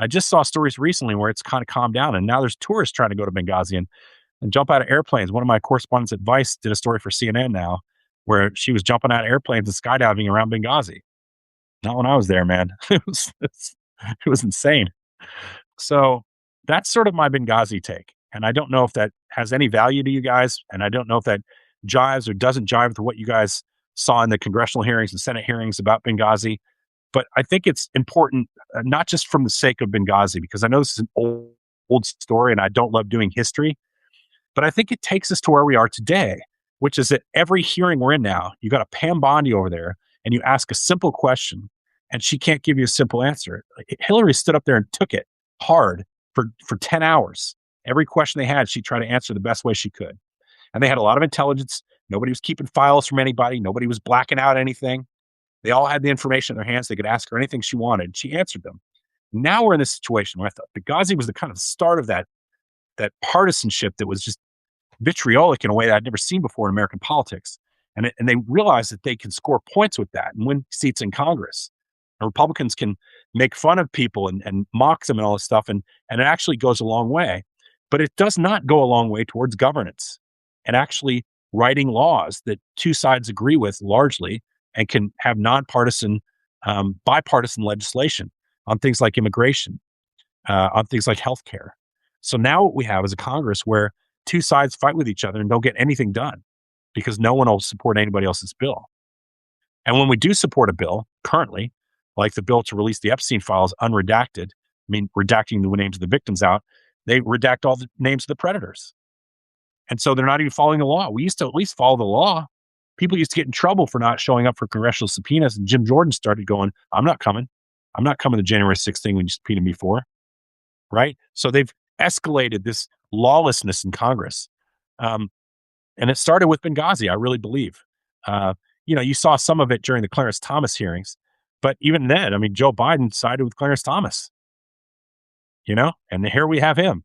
I just saw stories recently where it's kind of calmed down, and now there's tourists trying to go to Benghazi and jump out of airplanes. One of my correspondents at Vice did a story for CNN now where she was jumping out of airplanes and skydiving around Benghazi. Not when I was there, man. It was insane. So that's sort of my Benghazi take. And I don't know if that has any value to you guys. And I don't know if that jives or doesn't jive with what you guys saw in the congressional hearings and Senate hearings about Benghazi. But I think it's important, not just from the sake of Benghazi, because I know this is an old story and I don't love doing history, but I think it takes us to where we are today, which is that every hearing we're in now, you got a Pam Bondi over there and you ask a simple question and she can't give you a simple answer. Hillary stood up there and took it hard for 10 hours. Every question they had, she tried to answer the best way she could. And they had a lot of intelligence. Nobody was keeping files from anybody. Nobody was blacking out anything. They all had the information in their hands. They could ask her anything she wanted. She answered them. Now we're in this situation where I thought Benghazi was the kind of start of that partisanship that was just vitriolic in a way that I'd never seen before in American politics. And they realized that they can score points with that and win seats in Congress. And Republicans can make fun of people and mock them and all this stuff. And it actually goes a long way. But it does not go a long way towards governance and actually writing laws that two sides agree with largely and can have nonpartisan, bipartisan legislation on things like immigration, on things like healthcare. So now what we have is a Congress where two sides fight with each other and don't get anything done because no one will support anybody else's bill. And when we do support a bill currently, like the bill to release the Epstein files unredacted, redacting the names of the victims out, they redact all the names of the predators. And so they're not even following the law. We used to at least follow the law. People used to get in trouble for not showing up for congressional subpoenas. And Jim Jordan started going, I'm not coming. I'm not coming to January 6th thing when you subpoenaed me for. Right? So they've escalated this lawlessness in Congress. And it started with Benghazi, I really believe. You saw some of it during the Clarence Thomas hearings. But even then, Joe Biden sided with Clarence Thomas. And here we have him.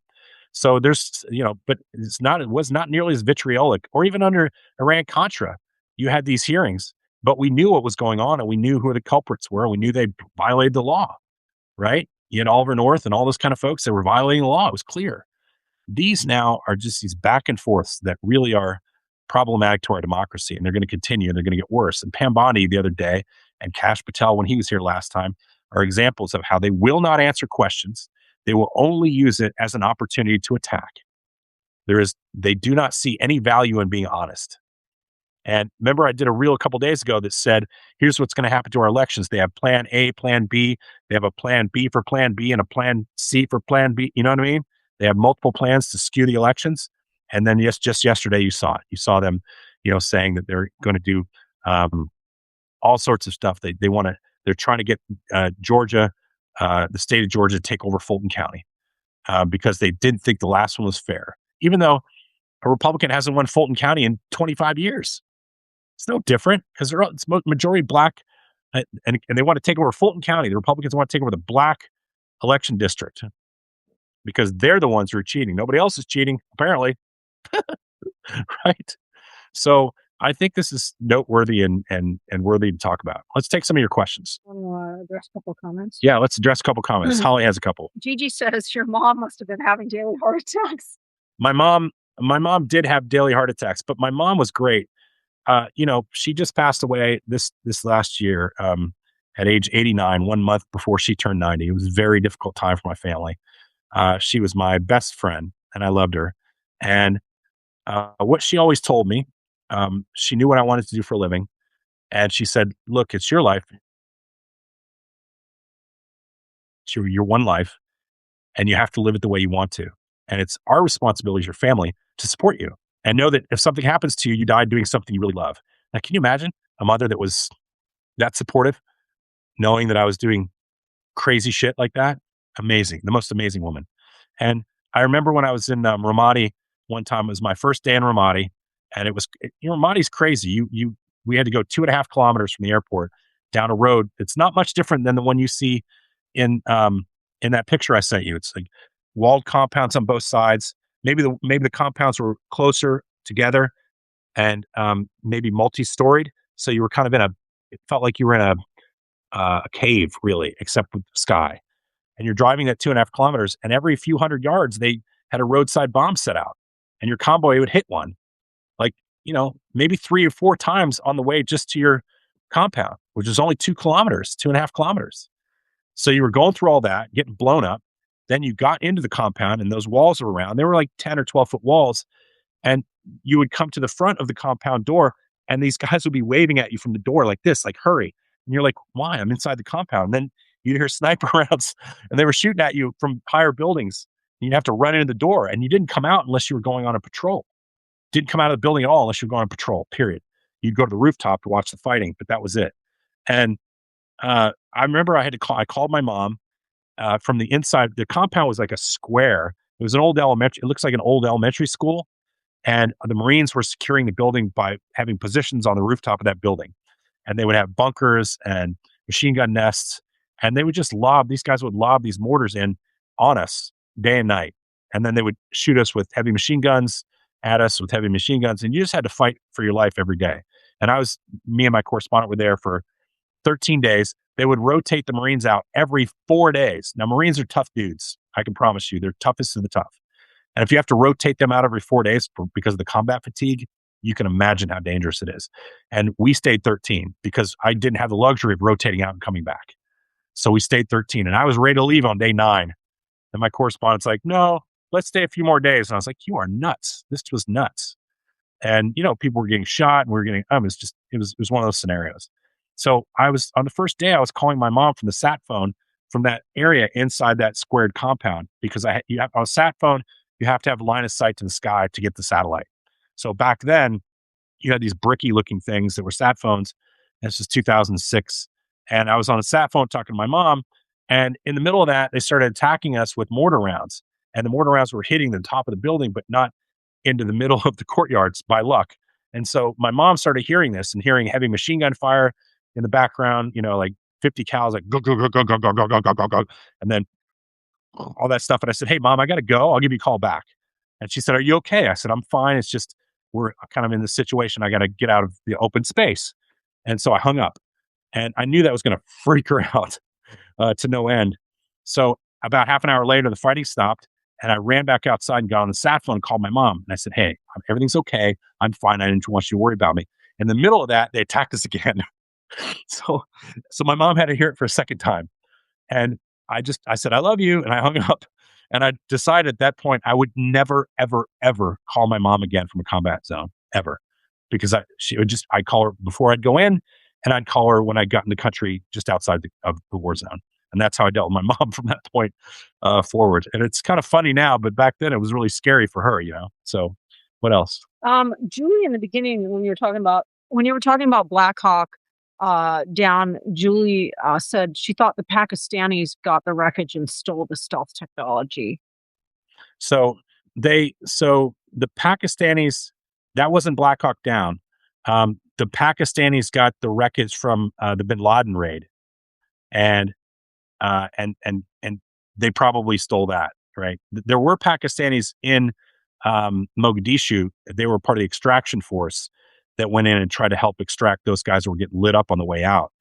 So there's, but it was not nearly as vitriolic, or even under Iran-Contra. You had these hearings, but we knew what was going on and we knew who the culprits were. We knew they violated the law, right? You had Oliver North and all those kind of folks that were violating the law. It was clear. These now are just these back and forths that really are problematic to our democracy, and they're going to continue and they're going to get worse. And Pam Bondi the other day and Kash Patel, when he was here last time, are examples of how they will not answer questions. They will only use it as an opportunity to attack. They do not see any value in being honest. And remember, I did a reel a couple days ago that said, here's what's going to happen to our elections. They have plan A, plan B. They have a plan B for plan B and a plan C for plan B. You know what I mean? They have multiple plans to skew the elections. And then just yesterday, you saw it. You saw them, saying that they're going to do all sorts of stuff. They're trying to get Georgia, the state of Georgia, to take over Fulton County because they didn't think the last one was fair, even though a Republican hasn't won Fulton County in 25 years. It's no different because it's majority black, and they want to take over Fulton County. The Republicans want to take over the black election district because they're the ones who are cheating. Nobody else is cheating, apparently. Right? So I think this is noteworthy and worthy to talk about. Let's take some of your questions. Want to address a couple of comments? Yeah, let's address a couple comments. Holly has a couple. Gigi says your mom must have been having daily heart attacks. My mom did have daily heart attacks, but my mom was great. She just passed away this last year at age 89, 1 month before she turned 90. It was a very difficult time for my family. She was my best friend, and I loved her. And what she always told me, she knew what I wanted to do for a living. And she said, look, it's your life. It's your one life, and you have to live it the way you want to. And it's our responsibility as your family to support you and know that if something happens to you, you died doing something you really love. Now, can you imagine a mother that was that supportive, knowing that I was doing crazy shit like that? Amazing. The most amazing woman. And I remember when I was in Ramadi one time, it was my first day in Ramadi, and Ramadi's crazy. We had to go 2.5 kilometers from the airport down a road. It's not much different than the one you see in that picture I sent you. It's like walled compounds on both sides. Maybe the compounds were closer together and maybe multi-storied. So you were kind of it felt like you were in a cave, really, except with the sky. And you're driving that 2.5 kilometers, and every few hundred yards, they had a roadside bomb set out, and your convoy would hit one, like, maybe 3 or 4 times on the way just to your compound, which is only 2 kilometers, 2.5 kilometers. So you were going through all that, getting blown up. Then you got into the compound, and those walls were around. They were like 10 or 12 foot walls. And you would come to the front of the compound door, and these guys would be waving at you from the door like this, like, hurry. And you're like, why? I'm inside the compound. And then you'd hear sniper rounds, and they were shooting at you from higher buildings. And you'd have to run into the door, and you didn't come out unless you were going on a patrol. Didn't come out of the building at all unless you were going on patrol, period. You'd go to the rooftop to watch the fighting, but that was it. And I remember I called my mom from the inside. The compound was like a square. It was an old elementary. It looks like an old elementary school. And the Marines were securing the building by having positions on the rooftop of that building. And they would have bunkers and machine gun nests. And they would just these guys would lob these mortars in on us day and night. And then they would shoot us with heavy machine guns, at us with heavy machine guns. And you just had to fight for your life every day. And me and my correspondent were there for 13 days. They would rotate the Marines out every 4 days. Now, Marines are tough dudes. I can promise you, they're toughest of the tough. And if you have to rotate them out every 4 days because of the combat fatigue, you can imagine how dangerous it is. And we stayed 13 because I didn't have the luxury of rotating out and coming back. So we stayed 13, and I was ready to leave on day 9. And my correspondent's like, no, let's stay a few more days. And I was like, you are nuts. This was nuts. And, people were getting shot, and we were getting, it was one of those scenarios. So on the first day, I was calling my mom from the sat phone from that area inside that squared compound, because on a sat phone, you have to have line of sight to the sky to get the satellite. So back then, you had these bricky looking things that were sat phones. This is 2006. And I was on a sat phone talking to my mom. And in the middle of that, they started attacking us with mortar rounds. And the mortar rounds were hitting the top of the building, but not into the middle of the courtyards by luck. And so my mom started hearing this and hearing heavy machine gun fire in the background, like 50 cals, like go, go, go, go, go, go, go, go, go, go, go. And then all that stuff. And I said, hey, Mom, I got to go. I'll give you a call back. And she said, are you okay? I said, I'm fine. It's just, we're kind of in this situation. I got to get out of the open space. And so I hung up, and I knew that was going to freak her out to no end. So about half an hour later, the fighting stopped, and I ran back outside and got on the sat phone and called my mom. And I said, hey, everything's okay. I'm fine. I didn't want you to worry about me. In the middle of that, they attacked us again. So my mom had to hear it for a second time. And I said, I love you. And I hung up. And I decided at that point, I would never, ever, ever call my mom again from a combat zone, ever. Because I'd call her before I'd go in, and I'd call her when I got in the country just outside of the war zone. And that's how I dealt with my mom from that point forward. And it's kind of funny now, but back then it was really scary for her, So what else? Julie, in the beginning, when you were talking about Black Hawk down, Julie said she thought the Pakistanis got the wreckage and stole the stealth technology. So the Pakistanis, that wasn't Black Hawk Down. The Pakistanis got the wreckage from the Bin Laden raid, and and they probably stole that. Right? There were Pakistanis in Mogadishu. They were part of the extraction force that went in and tried to help extract those guys who were getting lit up on the way out.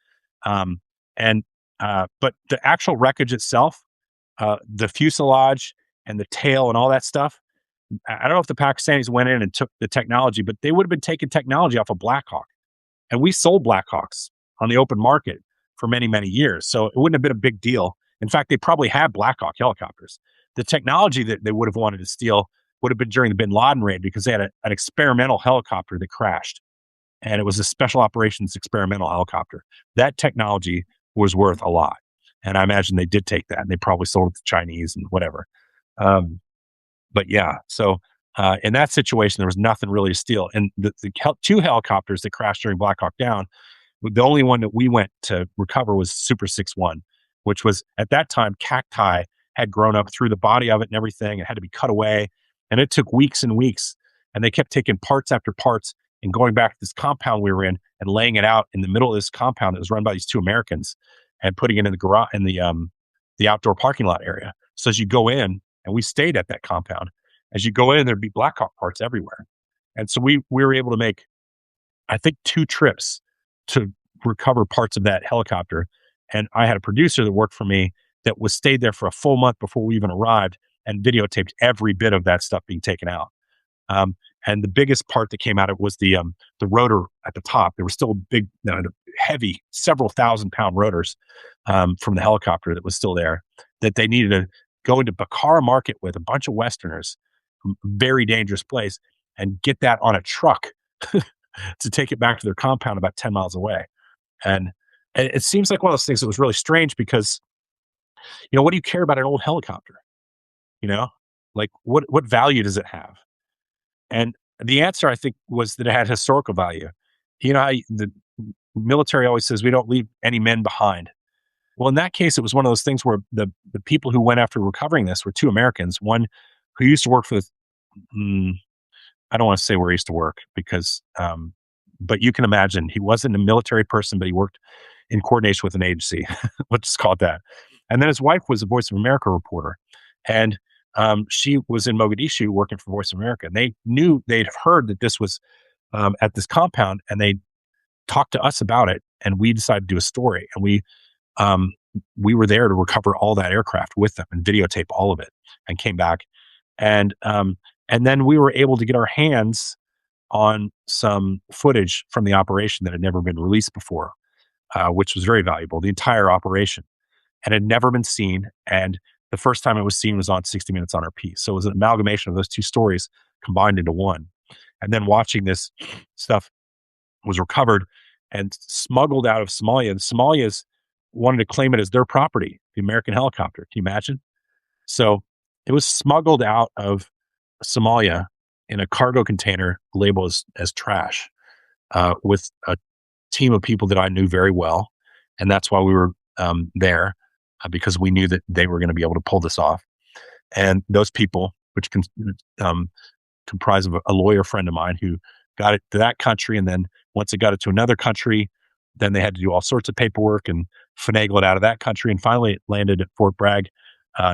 Um, and but the actual wreckage itself, the fuselage and the tail and all that stuff. I don't know if the Pakistanis went in and took the technology, but they would have been taking technology off of Black Hawk. And we sold Black Hawks on the open market for many, many years. So it wouldn't have been a big deal. In fact, they probably had Black Hawk helicopters. The technology that they would have wanted to steal would have been during the Bin Laden raid because they had an experimental helicopter that crashed. And it was a special operations experimental helicopter. That technology was worth a lot. And I imagine they did take that and they probably sold it to Chinese and whatever. Um, but yeah, so in that situation, there was nothing really to steal. And the two helicopters that crashed during Black Hawk Down, the only one that we went to recover was Super 61, which was at that time cacti had grown up through the body of it and everything. It had to be cut away. And it took weeks and weeks. And they kept taking parts after parts and going back to this compound we were in and laying it out in the middle of this compound that was run by these two Americans and putting it in the garage in the outdoor parking lot area. So as you go in, and we stayed at that compound, as you go in, there'd be Black Hawk parts everywhere. And so we were able to make, I think, 2 trips to recover parts of that helicopter. And I had a producer that worked for me that was stayed there for a full month before we even arrived and videotaped every bit of that stuff being taken out. Um, and the biggest part that came out of it was the rotor at the top. There were still big, heavy, several thousand-pound rotors from the helicopter that was still there that they needed to go into Bakara Market with a bunch of Westerners, very dangerous place, and get that on a truck to take it back to their compound about 10 miles away. And it seems like one of those things that was really strange because, what do you care about an old helicopter? You know, like what value does it have? And the answer, I think, was that it had historical value. How the military always says we don't leave any men behind. Well, in that case, it was one of those things where the people who went after recovering this were 2 Americans. One who used to work for the, I don't want to say where he used to work because, but you can imagine he wasn't a military person, but he worked in coordination with an agency. Let's just call it that. And then his wife was a Voice of America reporter, and she was in Mogadishu working for Voice of America. And they'd heard that this was at this compound, and they talked to us about it, and we decided to do a story, and we were there to recover all that aircraft with them and videotape all of it, and came back, and then we were able to get our hands on some footage from the operation that had never been released before, which was very valuable. The entire operation, and had never been seen, and the first time it was seen was on 60 Minutes on RP. So it was an amalgamation of those 2 stories combined into one. And then watching this stuff was recovered and smuggled out of Somalia. And Somalians wanted to claim it as their property, the American helicopter. Can you imagine? So it was smuggled out of Somalia in a cargo container labeled as trash, with a team of people that I knew very well. And that's why we were there, because we knew that they were going to be able to pull this off. And those people, which comprise of a lawyer friend of mine who got it to that country, and then once it got it to another country, then they had to do all sorts of paperwork and finagle it out of that country. And finally, it landed at Fort Bragg,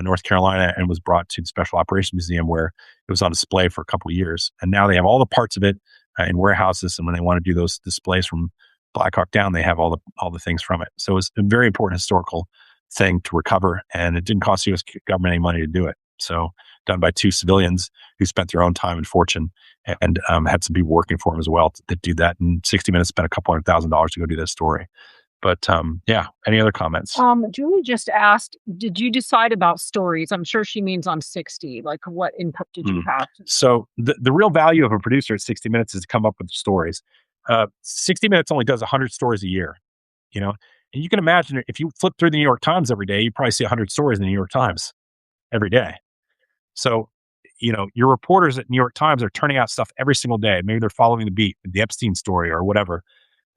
North Carolina, and was brought to the Special Operations Museum, where it was on display for a couple of years. And now they have all the parts of it in warehouses. And when they want to do those displays from Black Hawk Down, they have all the things from it. So it's a very important historical thing to recover, and it didn't cost the U.S. government any money to do it. So done by 2 civilians who spent their own time and fortune, and had some people working for them as well that do that. And 60 Minutes spent a couple $100,000 to go do that story. But yeah, any other comments? Julie just asked, did you decide about stories? I'm sure she means on 60. Like, what input did you have? So the real value of a producer at 60 Minutes is to come up with stories. 60 Minutes only does 100 stories a year, and you can imagine if you flip through the New York Times every day, you probably see 100 stories in the New York Times every day. So your reporters at New York Times are turning out stuff every single day. Maybe they're following the beat, the Epstein story or whatever.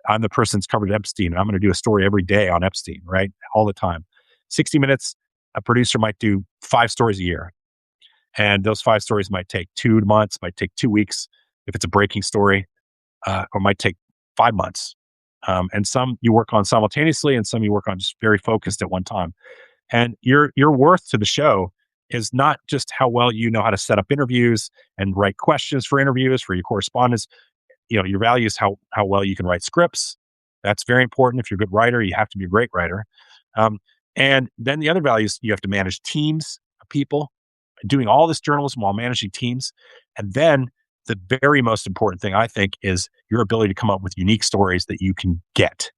I'm the person that's covered Epstein, and I'm going to do a story every day on Epstein, right? All the time. 60 Minutes, a producer might do 5 stories a year. And those 5 stories might take 2 months, might take 2 weeks if it's a breaking story, or might take 5 months. And some you work on simultaneously, and some you work on just very focused at one time. And your worth to the show is not just how well you know how to set up interviews and write questions for interviews for your correspondents. Your value is how well you can write scripts. That's very important. If you're a good writer, you have to be a great writer. Um, and then the other values, you have to manage teams of people, doing all this journalism while managing teams. And then the very most important thing, I think, is your ability to come up with unique stories that you can get.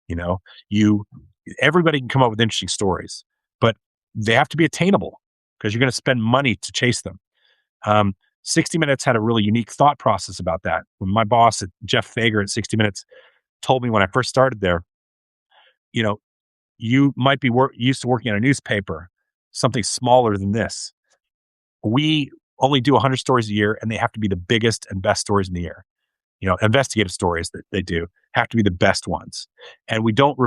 You know, you everybody can come up with interesting stories, but they have to be attainable because you're going to spend money to chase them. Um, 60 Minutes had a really unique thought process about that. When my boss, Jeff Fager at 60 Minutes, told me when I first started there, you know, you might be used to working at a newspaper, something smaller than this. We only do 100 stories a year, and they have to be the biggest and best stories in the year. Investigative stories that they do have to be the best ones. And we don't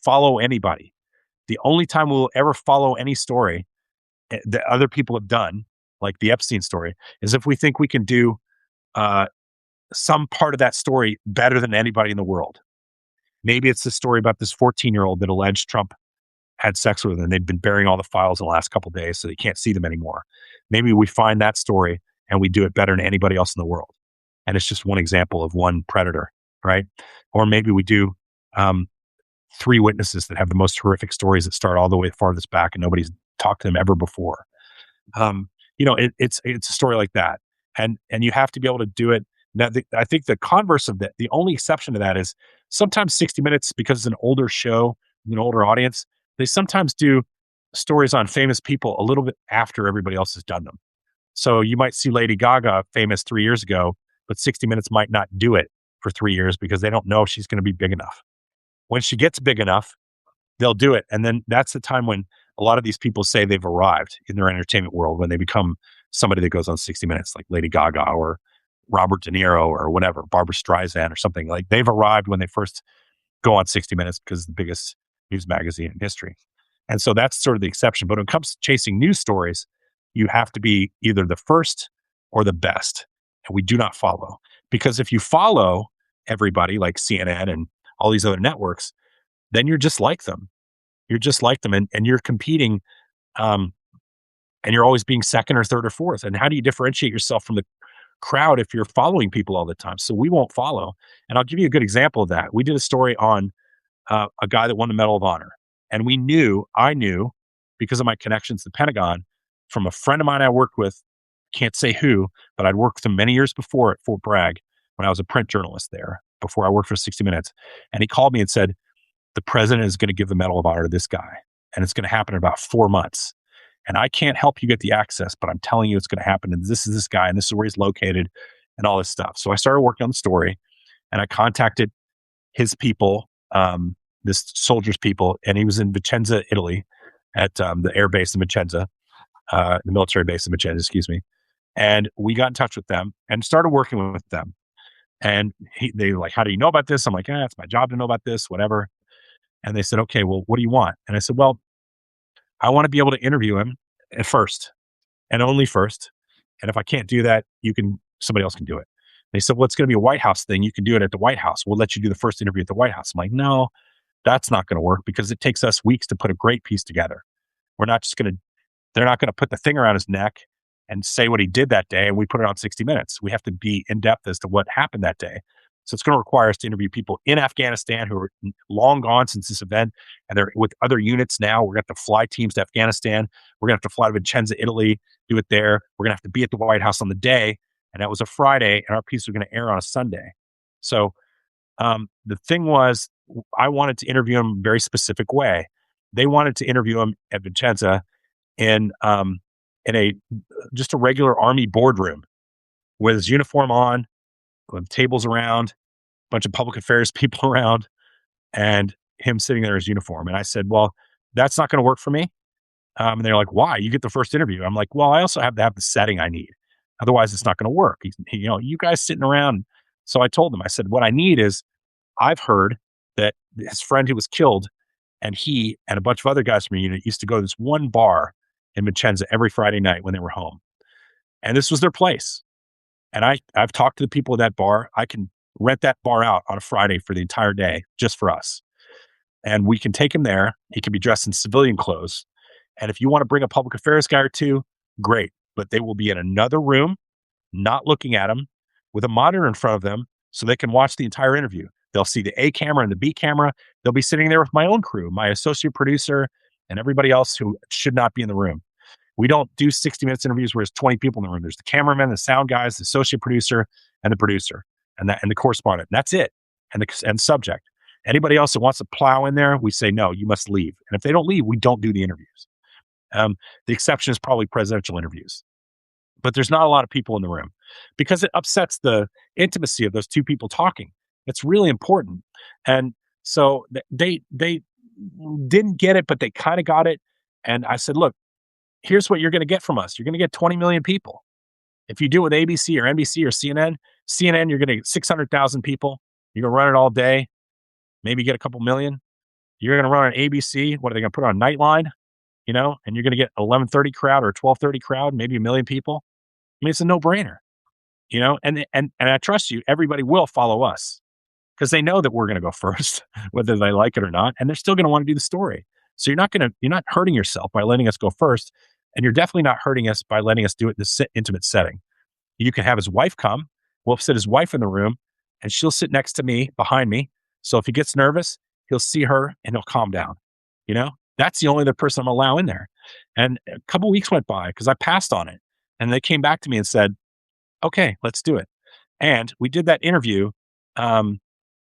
follow anybody. The only time we'll ever follow any story that other people have done, like the Epstein story, is if we think we can do uh, some part of that story better than anybody in the world. Maybe it's the story about this 14-year-old that alleged Trump had sex with, and they've been burying all the files in the last couple of days, so they can't see them anymore. Maybe we find that story and we do it better than anybody else in the world. And it's just one example of one predator, right? Or maybe we do 3 witnesses that have the most horrific stories that start all the way farthest back, and nobody's talked to them ever before. It's a story like that, and you have to be able to do it. Now, I think the converse of that, the only exception to that is sometimes 60 Minutes, because it's an older show, an older audience, they sometimes do stories on famous people a little bit after everybody else has done them. So you might see Lady Gaga famous 3 years ago, but 60 Minutes might not do it for 3 years because they don't know if she's going to be big enough. When she gets big enough, they'll do it. And then that's the time when a lot of these people say they've arrived in their entertainment world, when they become somebody that goes on 60 Minutes, like Lady Gaga or Robert De Niro or whatever, Barbara Streisand or something. Like, they've arrived when they first go on 60 Minutes because it's the biggest news magazine in history. And so that's sort of the exception. But when it comes to chasing news stories, you have to be either the first or the best. And we do not follow. Because if you follow everybody like CNN and all these other networks, then you're just like them. You're just like them, and you're competing, and you're always being second or third or fourth. And how do you differentiate yourself from the crowd if you're following people all the time? So we won't follow. And I'll give you a good example of that. We did a story on a guy that won the Medal of Honor. And I knew, because of my connections to the Pentagon, from a friend of mine I worked with, can't say who, but I'd worked with him many years before at Fort Bragg when I was a print journalist there, before I worked for 60 Minutes. And he called me and said, the president is going to give the Medal of Honor to this guy, and it's going to happen in about 4 months. And I can't help you get the access, but I'm telling you it's going to happen. And this is this guy, and this is where he's located, and all this stuff. So I started working on the story, and I contacted his people, this soldier's people, and he was in Vicenza, Italy, at the air base in Vicenza, the military base in Vicenza, excuse me. And we got in touch with them and started working with them. And they were like, how do you know about this? I'm like, it's my job to know about this, whatever. And they said, okay, well, what do you want? And I said, well, I want to be able to interview him at first and only first. And if I can't do that, somebody else can do it. They said, well, it's going to be a White House thing. You can do it at the White House. We'll let you do the first interview at the White House. I'm like, no, that's not going to work, because it takes us weeks to put a great piece together. They're not going to put the thing around his neck and say what he did that day, and we put it on 60 Minutes. We have to be in depth as to what happened that day. So it's going to require us to interview people in Afghanistan who are long gone since this event, and they're with other units now. We're going to have to fly teams to Afghanistan. We're going to have to fly to Vicenza, Italy, do it there. We're going to have to be at the White House on the day, and that was a Friday, and our piece was going to air on a Sunday. So the thing was, I wanted to interview him a very specific way. They wanted to interview him at Vicenza in just a regular Army boardroom with his uniform on, with tables around, a bunch of public affairs people around, and him sitting there in his uniform. And I said, well, that's not going to work for me. And they're like, why? You get the first interview. I'm like, well, I also have to have the setting I need. Otherwise, it's not going to work. You guys sitting around. So I told them, I said, what I need is I've heard that his friend who was killed and he and a bunch of other guys from your unit used to go to this one bar in Vicenza every Friday night when they were home. And this was their place. And I've talked to the people at that bar. I can rent that bar out on a Friday for the entire day just for us. And we can take him there. He can be dressed in civilian clothes. And if you want to bring a public affairs guy or two, great. But they will be in another room, not looking at him, with a monitor in front of them so they can watch the entire interview. They'll see the A camera and the B camera. They'll be sitting there with my own crew, my associate producer, and everybody else who should not be in the room. We don't do 60 minutes interviews where there's 20 people in the room. There's the cameraman, the sound guys, the associate producer, and the producer, and the correspondent. And that's it. And subject. Anybody else that wants to plow in there, we say, no, you must leave. And if they don't leave, we don't do the interviews. The exception is probably presidential interviews. But there's not a lot of people in the room because it upsets the intimacy of those two people talking. It's really important. And so they didn't get it, but they kind of got it. And I said, look, here's what you're going to get from us. You're going to get 20 million people. If you do it with ABC or NBC or CNN, you're going to get 600,000 people. You're going to run it all day, maybe get a couple million. You're going to run on ABC. What are they going to put on Nightline? And you're going to get 11:30 crowd or 12:30 crowd, maybe a million people. I mean, it's a no-brainer, and I trust you. Everybody will follow us because they know that we're going to go first, whether they like it or not, and they're still going to want to do the story. So you're not hurting yourself by letting us go first, and you're definitely not hurting us by letting us do it in this intimate setting. You can have his wife come. We'll sit his wife in the room, and she'll sit next to me, behind me. So if he gets nervous, he'll see her and he'll calm down. That's the only other person I'm allowed in there. And a couple weeks went by because I passed on it. And they came back to me and said, okay, let's do it. And we did that interview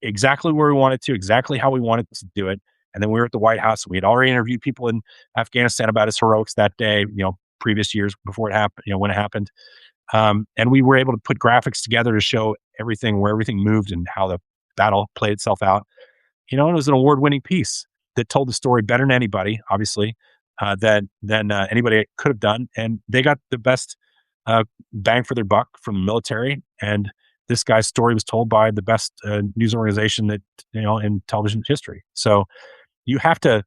exactly where we wanted to, exactly how we wanted to do it. And then we were at the White House. We had already interviewed people in Afghanistan about his heroics that day, previous years before it happened, when it happened. And we were able to put graphics together to show everything, where everything moved and how the battle played itself out. And it was an award-winning piece that told the story better than anybody, obviously, than anybody could have done. And they got the best bang for their buck from the military. And this guy's story was told by the best news organization that in television history. So you have to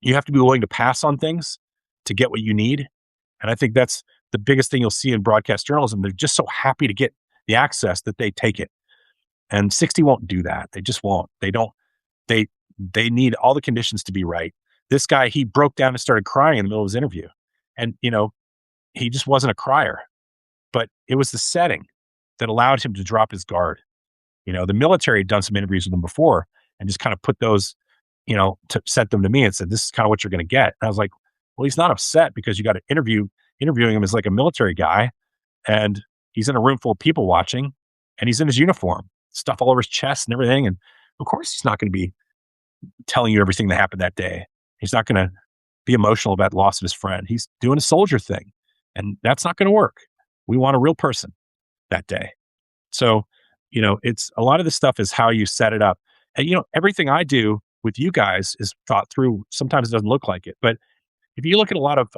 be willing to pass on things to get what you need. And I think that's the biggest thing you'll see in broadcast journalism. They're just so happy to get the access that they take it. And 60 won't do that. They just won't. They don't. They need all the conditions to be right. This guy, he broke down and started crying in the middle of his interview. And, he just wasn't a crier. But it was the setting that allowed him to drop his guard. The military had done some interviews with him before and just kind of put those, sent them to me and said, this is kind of what you're going to get. And I was like, well, he's not upset because you got to interviewing him as like a military guy. And he's in a room full of people watching and he's in his uniform, stuff all over his chest and everything. And of course, he's not going to be telling you everything that happened that day. He's not going to be emotional about the loss of his friend. He's doing a soldier thing, and that's not going to work. We want a real person that day. So, it's a lot of this stuff is how you set it up. And, everything I do with you guys is thought through. Sometimes it doesn't look like it, but if you look at a lot of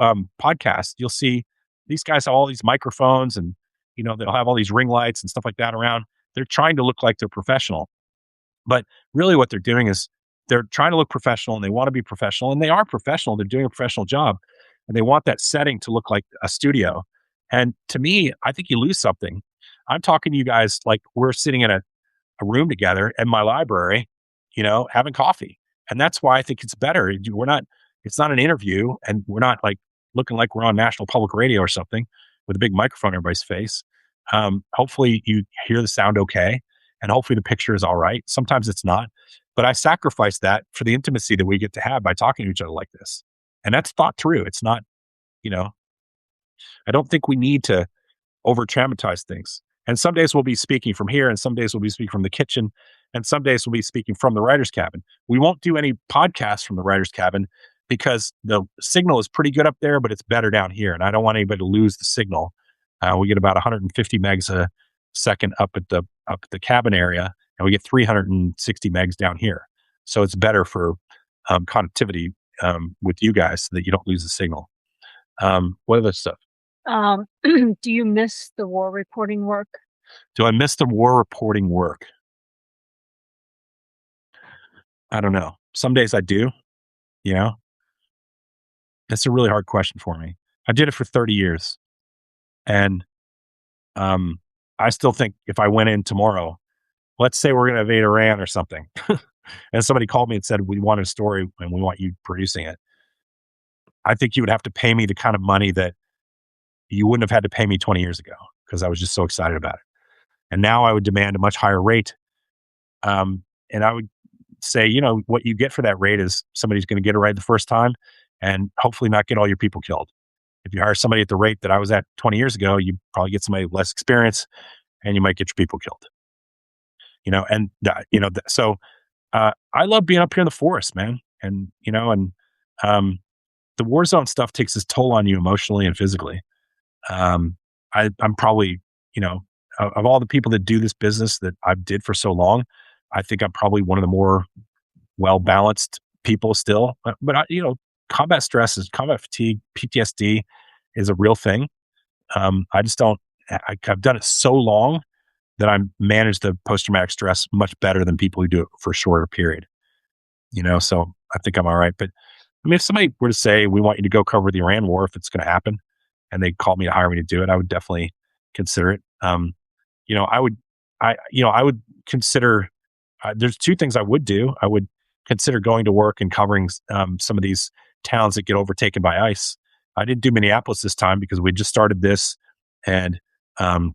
podcasts, you'll see these guys have all these microphones and, they'll have all these ring lights and stuff like that around. They're trying to look like they're professional. But really what they're doing is they're trying to look professional and they want to be professional and they are professional. They're doing a professional job and they want that setting to look like a studio. And to me, I think you lose something. I'm talking to you guys like we're sitting in a room together in my library, having coffee. And that's why I think it's better. It's not an interview and we're not like looking like we're on national public radio or something with a big microphone in everybody's face. Hopefully you hear the sound okay. And hopefully the picture is all right. Sometimes it's not. But I sacrifice that for the intimacy that we get to have by talking to each other like this. And that's thought through. It's not, I don't think we need to over traumatize things. And some days we'll be speaking from here, and some days we'll be speaking from the kitchen, and some days we'll be speaking from the writer's cabin. We won't do any podcasts from the writer's cabin because the signal is pretty good up there, but it's better down here. And I don't want anybody to lose the signal. We get about 150 megs a second up at the cabin area, and we get 360 megs down here. So it's better for connectivity with you guys so that you don't lose the signal. What other stuff? Do you miss the war reporting work? Do I miss the war reporting work? I don't know. Some days I do, you know, it's a really hard question for me. I did it for 30 years. And um, I still think if I went in tomorrow, let's say we're going to invade Iran or something, and somebody called me and said, we want a story and we want you producing it. I think you would have to pay me the kind of money that you wouldn't have had to pay me 20 years ago because I was just so excited about it. And now I would demand a much higher rate. And I would say, what you get for that rate is somebody's going to get it right the first time and hopefully not get all your people killed. If you hire somebody at the rate that I was at 20 years ago, you probably get somebody with less experience and you might get your people killed. So I love being up here in the forest, man. And the war zone stuff takes its toll on you emotionally and physically. I'm probably, of all the people that do this business that I've did for so long, I think I'm probably one of the more well balanced people still. But combat stress combat fatigue, PTSD is a real thing. I just don't. I've done it so long that I manage the post traumatic stress much better than people who do it for a shorter period. So I think I'm all right. But I mean, if somebody were to say, we want you to go cover the Iran war, if it's going to happen, and they called me to hire me to do it, I would definitely consider it. I would consider, there's two things I would do. I would consider going to work and covering some of these towns that get overtaken by ICE. I didn't do Minneapolis this time because we just started this, and um,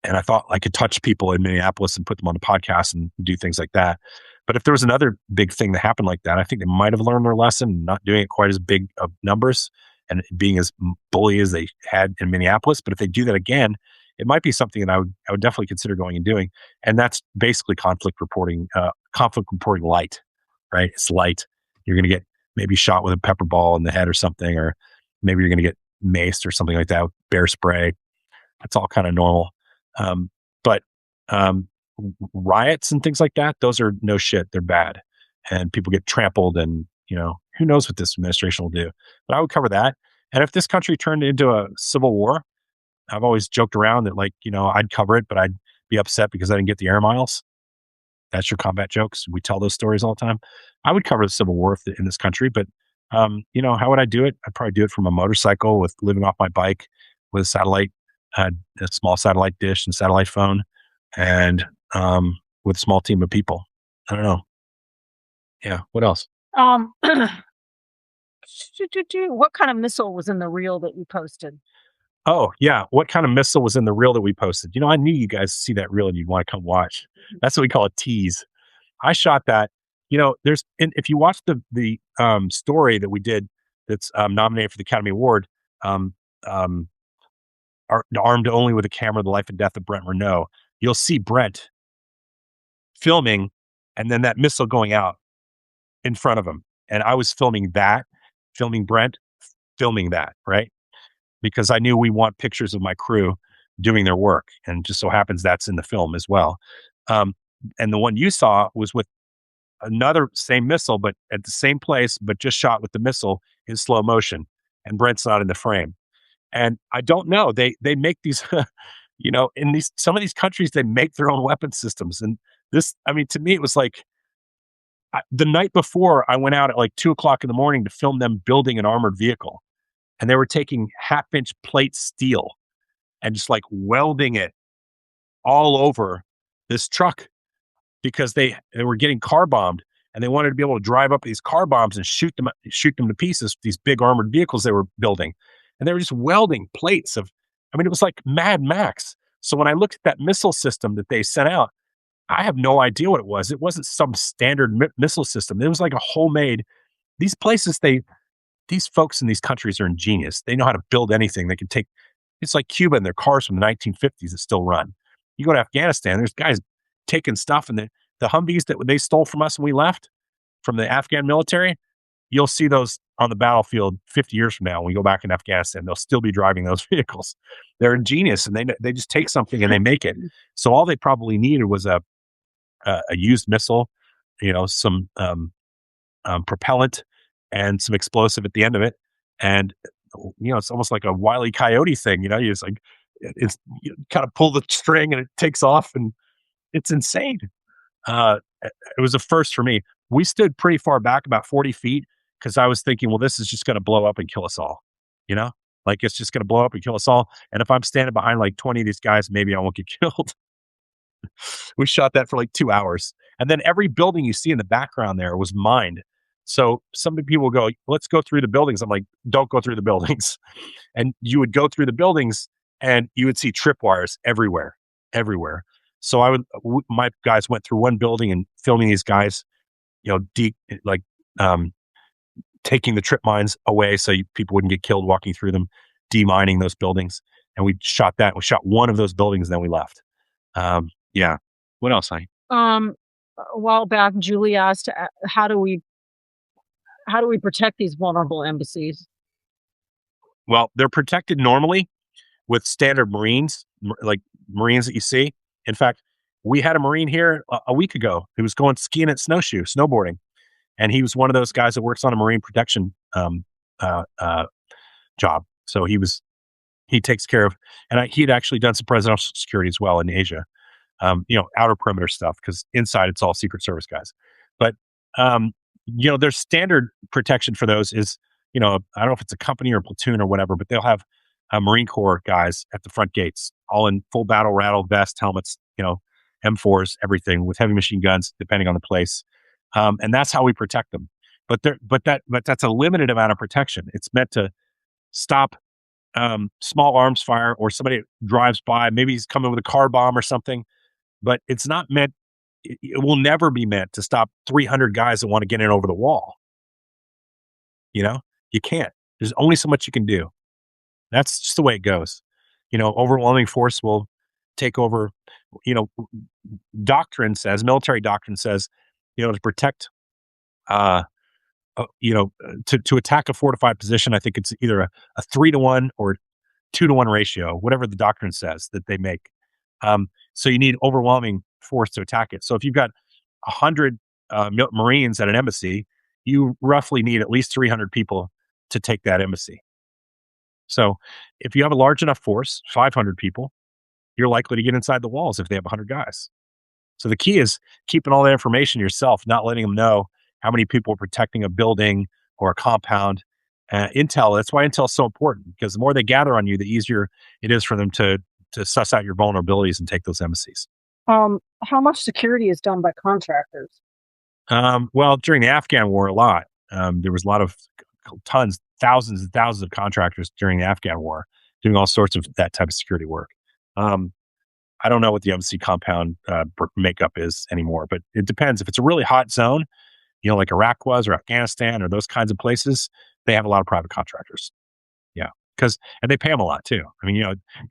and I thought I could touch people in Minneapolis and put them on the podcast and do things like that. But if there was another big thing that happened like that, I think they might have learned their lesson, not doing it quite as big of numbers and being as bully as they had in Minneapolis. But if they do that again, it might be something that I would definitely consider going and doing. And that's basically conflict reporting light, right? It's light. You're going to get maybe shot with a pepper ball in the head or something, or maybe you're going to get maced or something like that with bear spray. That's all kind of normal. But riots and things like that, those are no shit. They're bad. And people get trampled and, who knows what this administration will do. But I would cover that. And if this country turned into a civil war, I've always joked around that I'd cover it, but I'd be upset because I didn't get the air miles. That's your combat jokes. We tell those stories all the time. I would cover the civil war in this country, but how would I do it? I'd probably do it from a motorcycle with living off my bike with a satellite, a small satellite dish and satellite phone, and with a small team of people. I don't know. Yeah. What else? What kind of missile was in the reel that you posted? Oh, yeah. What kind of missile was in the reel that we posted? I knew you guys see that reel and you'd want to come watch. That's what we call a tease. I shot that. If you watch the story that we did that's nominated for the Academy Award, Armed Only with a Camera, The Life and Death of Brent Renault, you'll see Brent filming and then that missile going out in front of him. And I was filming Brent, filming that, right? Because I knew we want pictures of my crew doing their work. And just so happens that's in the film as well. And the one you saw was with another same missile, but at the same place, but just shot with the missile in slow motion. And Brent's not in the frame. And I don't know. They make these, in some of these countries, they make their own weapon systems. And to me, it was like the night before I went out at like 2:00 in the morning to film them building an armored vehicle. And they were taking 1/2-inch plate steel and just like welding it all over this truck because they were getting car bombed and they wanted to be able to drive up these car bombs and shoot them to pieces, these big armored vehicles they were building. And they were just welding plates it was like Mad Max. So when I looked at that missile system that they sent out, I have no idea what it was. It wasn't some standard missile system. It was like a homemade, these folks in these countries are ingenious. They know how to build anything. They can take, it's like Cuba and their cars from the 1950s that still run. You go to Afghanistan, there's guys taking stuff and the Humvees that they stole from us when we left from the Afghan military, you'll see those on the battlefield 50 years from now. When we go back in Afghanistan, they'll still be driving those vehicles. They're ingenious and they just take something and they make it. So all they probably needed was a used missile, some propellant, and some explosive at the end of it. And, it's almost like a Wile E. Coyote thing. You just like, you kind of pull the string and it takes off, and it's insane. It was a first for me. We stood pretty far back, about 40 feet, because I was thinking, well, this is just going to blow up and kill us all. You know, like it's just going to blow up and kill us all. And if I'm standing behind like 20 of these guys, maybe I won't get killed. We shot that for like 2 hours. And then every building you see in the background there was mined. So some people go, let's go through the buildings. I'm like, don't go through the buildings. And you would go through the buildings and you would see tripwires everywhere, everywhere. So my guys went through one building and filming these guys, deep, like, taking the trip mines away so people wouldn't get killed walking through them, demining those buildings. And we shot that. We shot one of those buildings, and then we left. Yeah. What else? A while back, Julie asked, how do we protect these vulnerable embassies? Well, they're protected normally with standard Marines, like Marines that you see. In fact, we had a Marine here a week ago who was going skiing at snowboarding. And he was one of those guys that works on a Marine protection job. So he takes care of, and he'd actually done some presidential security as well in Asia, outer perimeter stuff, because inside it's all Secret Service guys. But, their standard protection for those is, I don't know if it's a company or a platoon or whatever, but they'll have Marine Corps guys at the front gates, all in full battle rattle vest, helmets, M4s, everything, with heavy machine guns, depending on the place. And that's how we protect them. But that's a limited amount of protection. It's meant to stop small arms fire, or somebody drives by, maybe he's coming with a car bomb or something. But it's not meant. It will never be meant to stop 300 guys that want to get in over the wall. You can't. There's only so much you can do. That's just the way it goes. Overwhelming force will take over. Military doctrine says, to protect, to attack a fortified position, I think it's either a 3-to-1 or 2-to-1 ratio, whatever the doctrine says that they make. So you need overwhelming force to attack it. So if you've got 100 Marines at an embassy, you roughly need at least 300 people to take that embassy. So if you have a large enough force, 500 people, you're likely to get inside the walls if they have 100 guys. So the key is keeping all that information yourself, not letting them know how many people are protecting a building or a compound. Intel, that's why Intel is so important, because the more they gather on you, the easier it is for them to suss out your vulnerabilities and take those embassies. How much security is done by contractors? Well, during the Afghan war, a lot. There was a lot of thousands and thousands of contractors during the Afghan war doing all sorts of that type of security work. I don't know what the embassy compound makeup is anymore, but it depends. If it's a really hot zone, like Iraq was, or Afghanistan, or those kinds of places, they have a lot of private contractors. Yeah, and they pay them a lot too. I mean,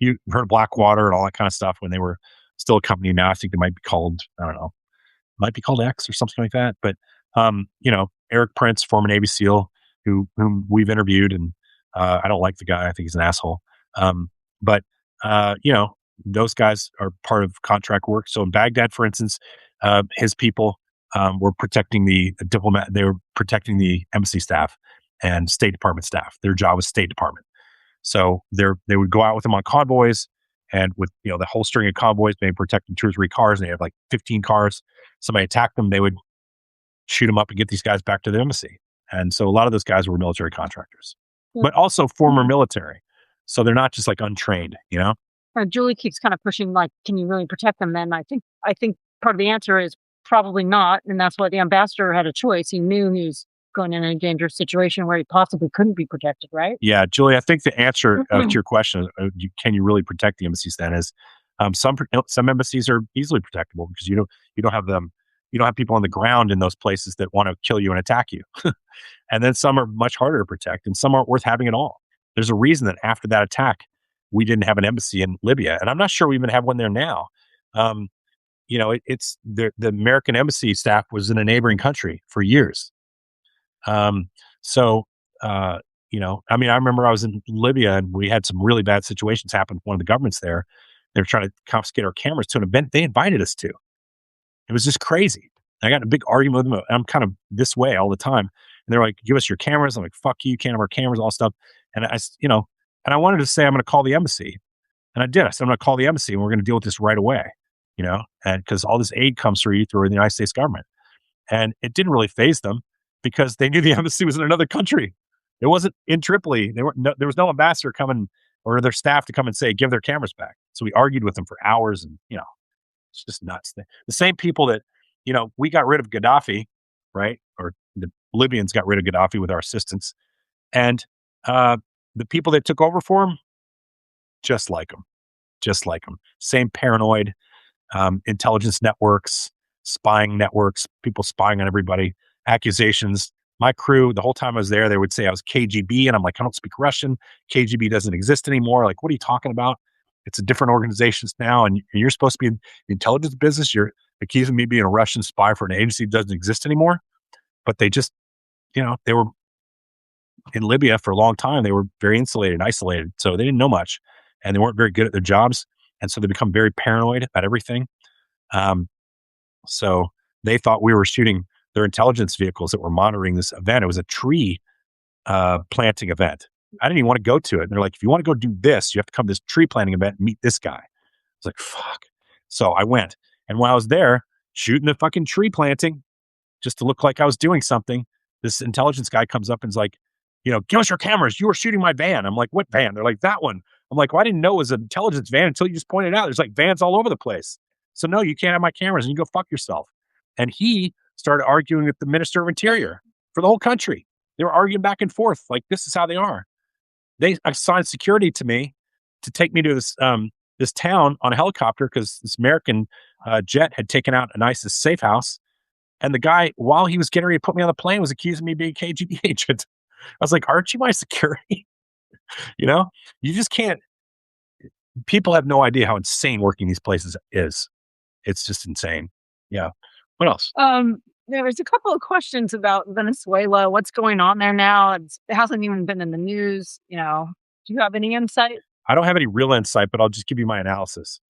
you heard of Blackwater and all that kind of stuff when they were still a company. Now I think they might be called, I don't know, might be called X or something like that. But Eric Prince, former Navy SEAL, whom we've interviewed, and I don't like the guy. I think he's an asshole. But those guys are part of contract work. So in Baghdad, for instance, his people were protecting the diplomat. They were protecting the embassy staff and State Department staff. Their job was State Department. So they would go out with them on convoys, and with the whole string of convoys, maybe protecting 2 or 3 cars. And they have like 15 cars. Somebody attacked them, they would shoot them up and get these guys back to the embassy. And so a lot of those guys were military contractors, but also former military. So they're not just like untrained, Julie keeps kind of pushing, like, can you really protect them? Then I think part of the answer is probably not. And that's why the ambassador had a choice. He knew he was going in a dangerous situation where he possibly couldn't be protected, right? Yeah, Julie, I think the answer to your question, can you really protect the embassies then, is some embassies are easily protectable, because you don't have people on the ground in those places that want to kill you and attack you. And then some are much harder to protect, and some aren't worth having at all. There's a reason that after that attack, we didn't have an embassy in Libya, and I'm not sure we even have one there now. It's the American embassy staff was in a neighboring country for years. I remember I was in Libya, and we had some really bad situations happen with one of the governments there. They were trying to confiscate our cameras to an event they invited us to. It was just crazy. I got in a big argument with them. I'm kind of this way all the time. And they're like, give us your cameras. I'm like, fuck you, can't have our cameras, all stuff. And and I wanted to say, I'm going to call the embassy. And I did. I said, I'm going to call the embassy and we're going to deal with this right away, and because all this aid comes through the United States government. And it didn't really faze them because they knew the embassy was in another country. It wasn't in Tripoli. There was no ambassador coming or their staff to come and say, give their cameras back. So we argued with them for hours and, it's just nuts. The same people that, we got rid of Gaddafi, right? Or the Libyans got rid of Gaddafi with our assistance. And the people that took over for him, just like him, just like him. Same paranoid intelligence networks, spying networks, people spying on everybody, accusations. My crew, the whole time I was there, they would say I was KGB. And I'm like, I don't speak Russian. KGB doesn't exist anymore. Like, what are you talking about? It's a different organization now. And you're supposed to be in the intelligence business. You're accusing me of being a Russian spy for an agency that doesn't exist anymore. But they just, they were in Libya for a long time. They were very insulated and isolated. So they didn't know much and they weren't very good at their jobs. And so they become very paranoid about everything. So they thought we were shooting their intelligence vehicles that were monitoring this event. It was a tree planting event. I didn't even want to go to it. And they're like, if you want to go do this, you have to come to this tree planting event and meet this guy. I was like, fuck. So I went. And while I was there shooting the fucking tree planting, just to look like I was doing something, this intelligence guy comes up and is like, give us your cameras. You were shooting my van. I'm like, what van? They're like, that one. I'm like, well, I didn't know it was an intelligence van until you just pointed out. There's like vans all over the place. So no, you can't have my cameras and you go fuck yourself. And he started arguing with the Minister of Interior for the whole country. They were arguing back and forth. Like, this is how they are. They assigned security to me to take me to this town on a helicopter because this American jet had taken out an ISIS safe house. And the guy, while he was getting ready to put me on the plane, was accusing me of being a KGB agent. I was like, aren't you my security? You just can't. People have no idea how insane working these places is. It's just insane. Yeah. What else? There's a couple of questions about Venezuela. What's going on there now? It hasn't even been in the news. Do you have any insight? I don't have any real insight, but I'll just give you my analysis.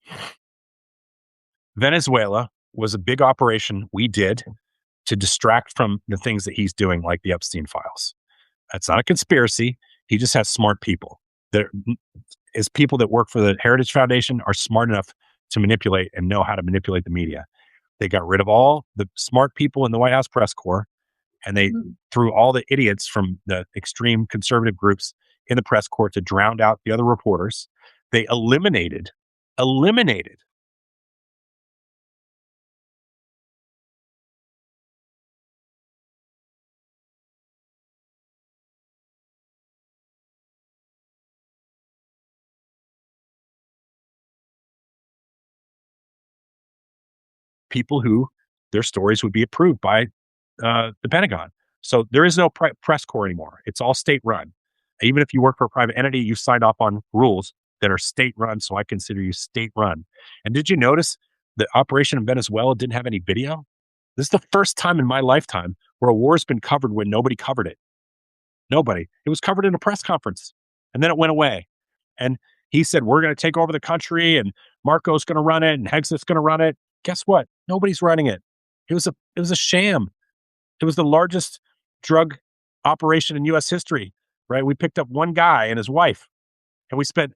Venezuela was a big operation we did to distract from the things that he's doing, like the Epstein files. That's not a conspiracy. He just has smart people. There is people that work for the Heritage Foundation are smart enough to manipulate and know how to manipulate the media. They got rid of all the smart people in the White House press corps, and they threw all the idiots from the extreme conservative groups in the press corps to drown out the other reporters. They eliminated people who their stories would be approved by the Pentagon. So there is no press corps anymore. It's all state run. Even if you work for a private entity, you signed off on rules that are state run. So I consider you state run. And did you notice the operation in Venezuela didn't have any video? This is the first time in my lifetime where a war's been covered when nobody covered it. Nobody. It was covered in a press conference and then it went away. And he said, we're going to take over the country and Marco's going to run it and Hexit's going to run it. Guess what? Nobody's running it. It was a sham. It was the largest drug operation in U.S. history, right? We picked up one guy and his wife, and we spent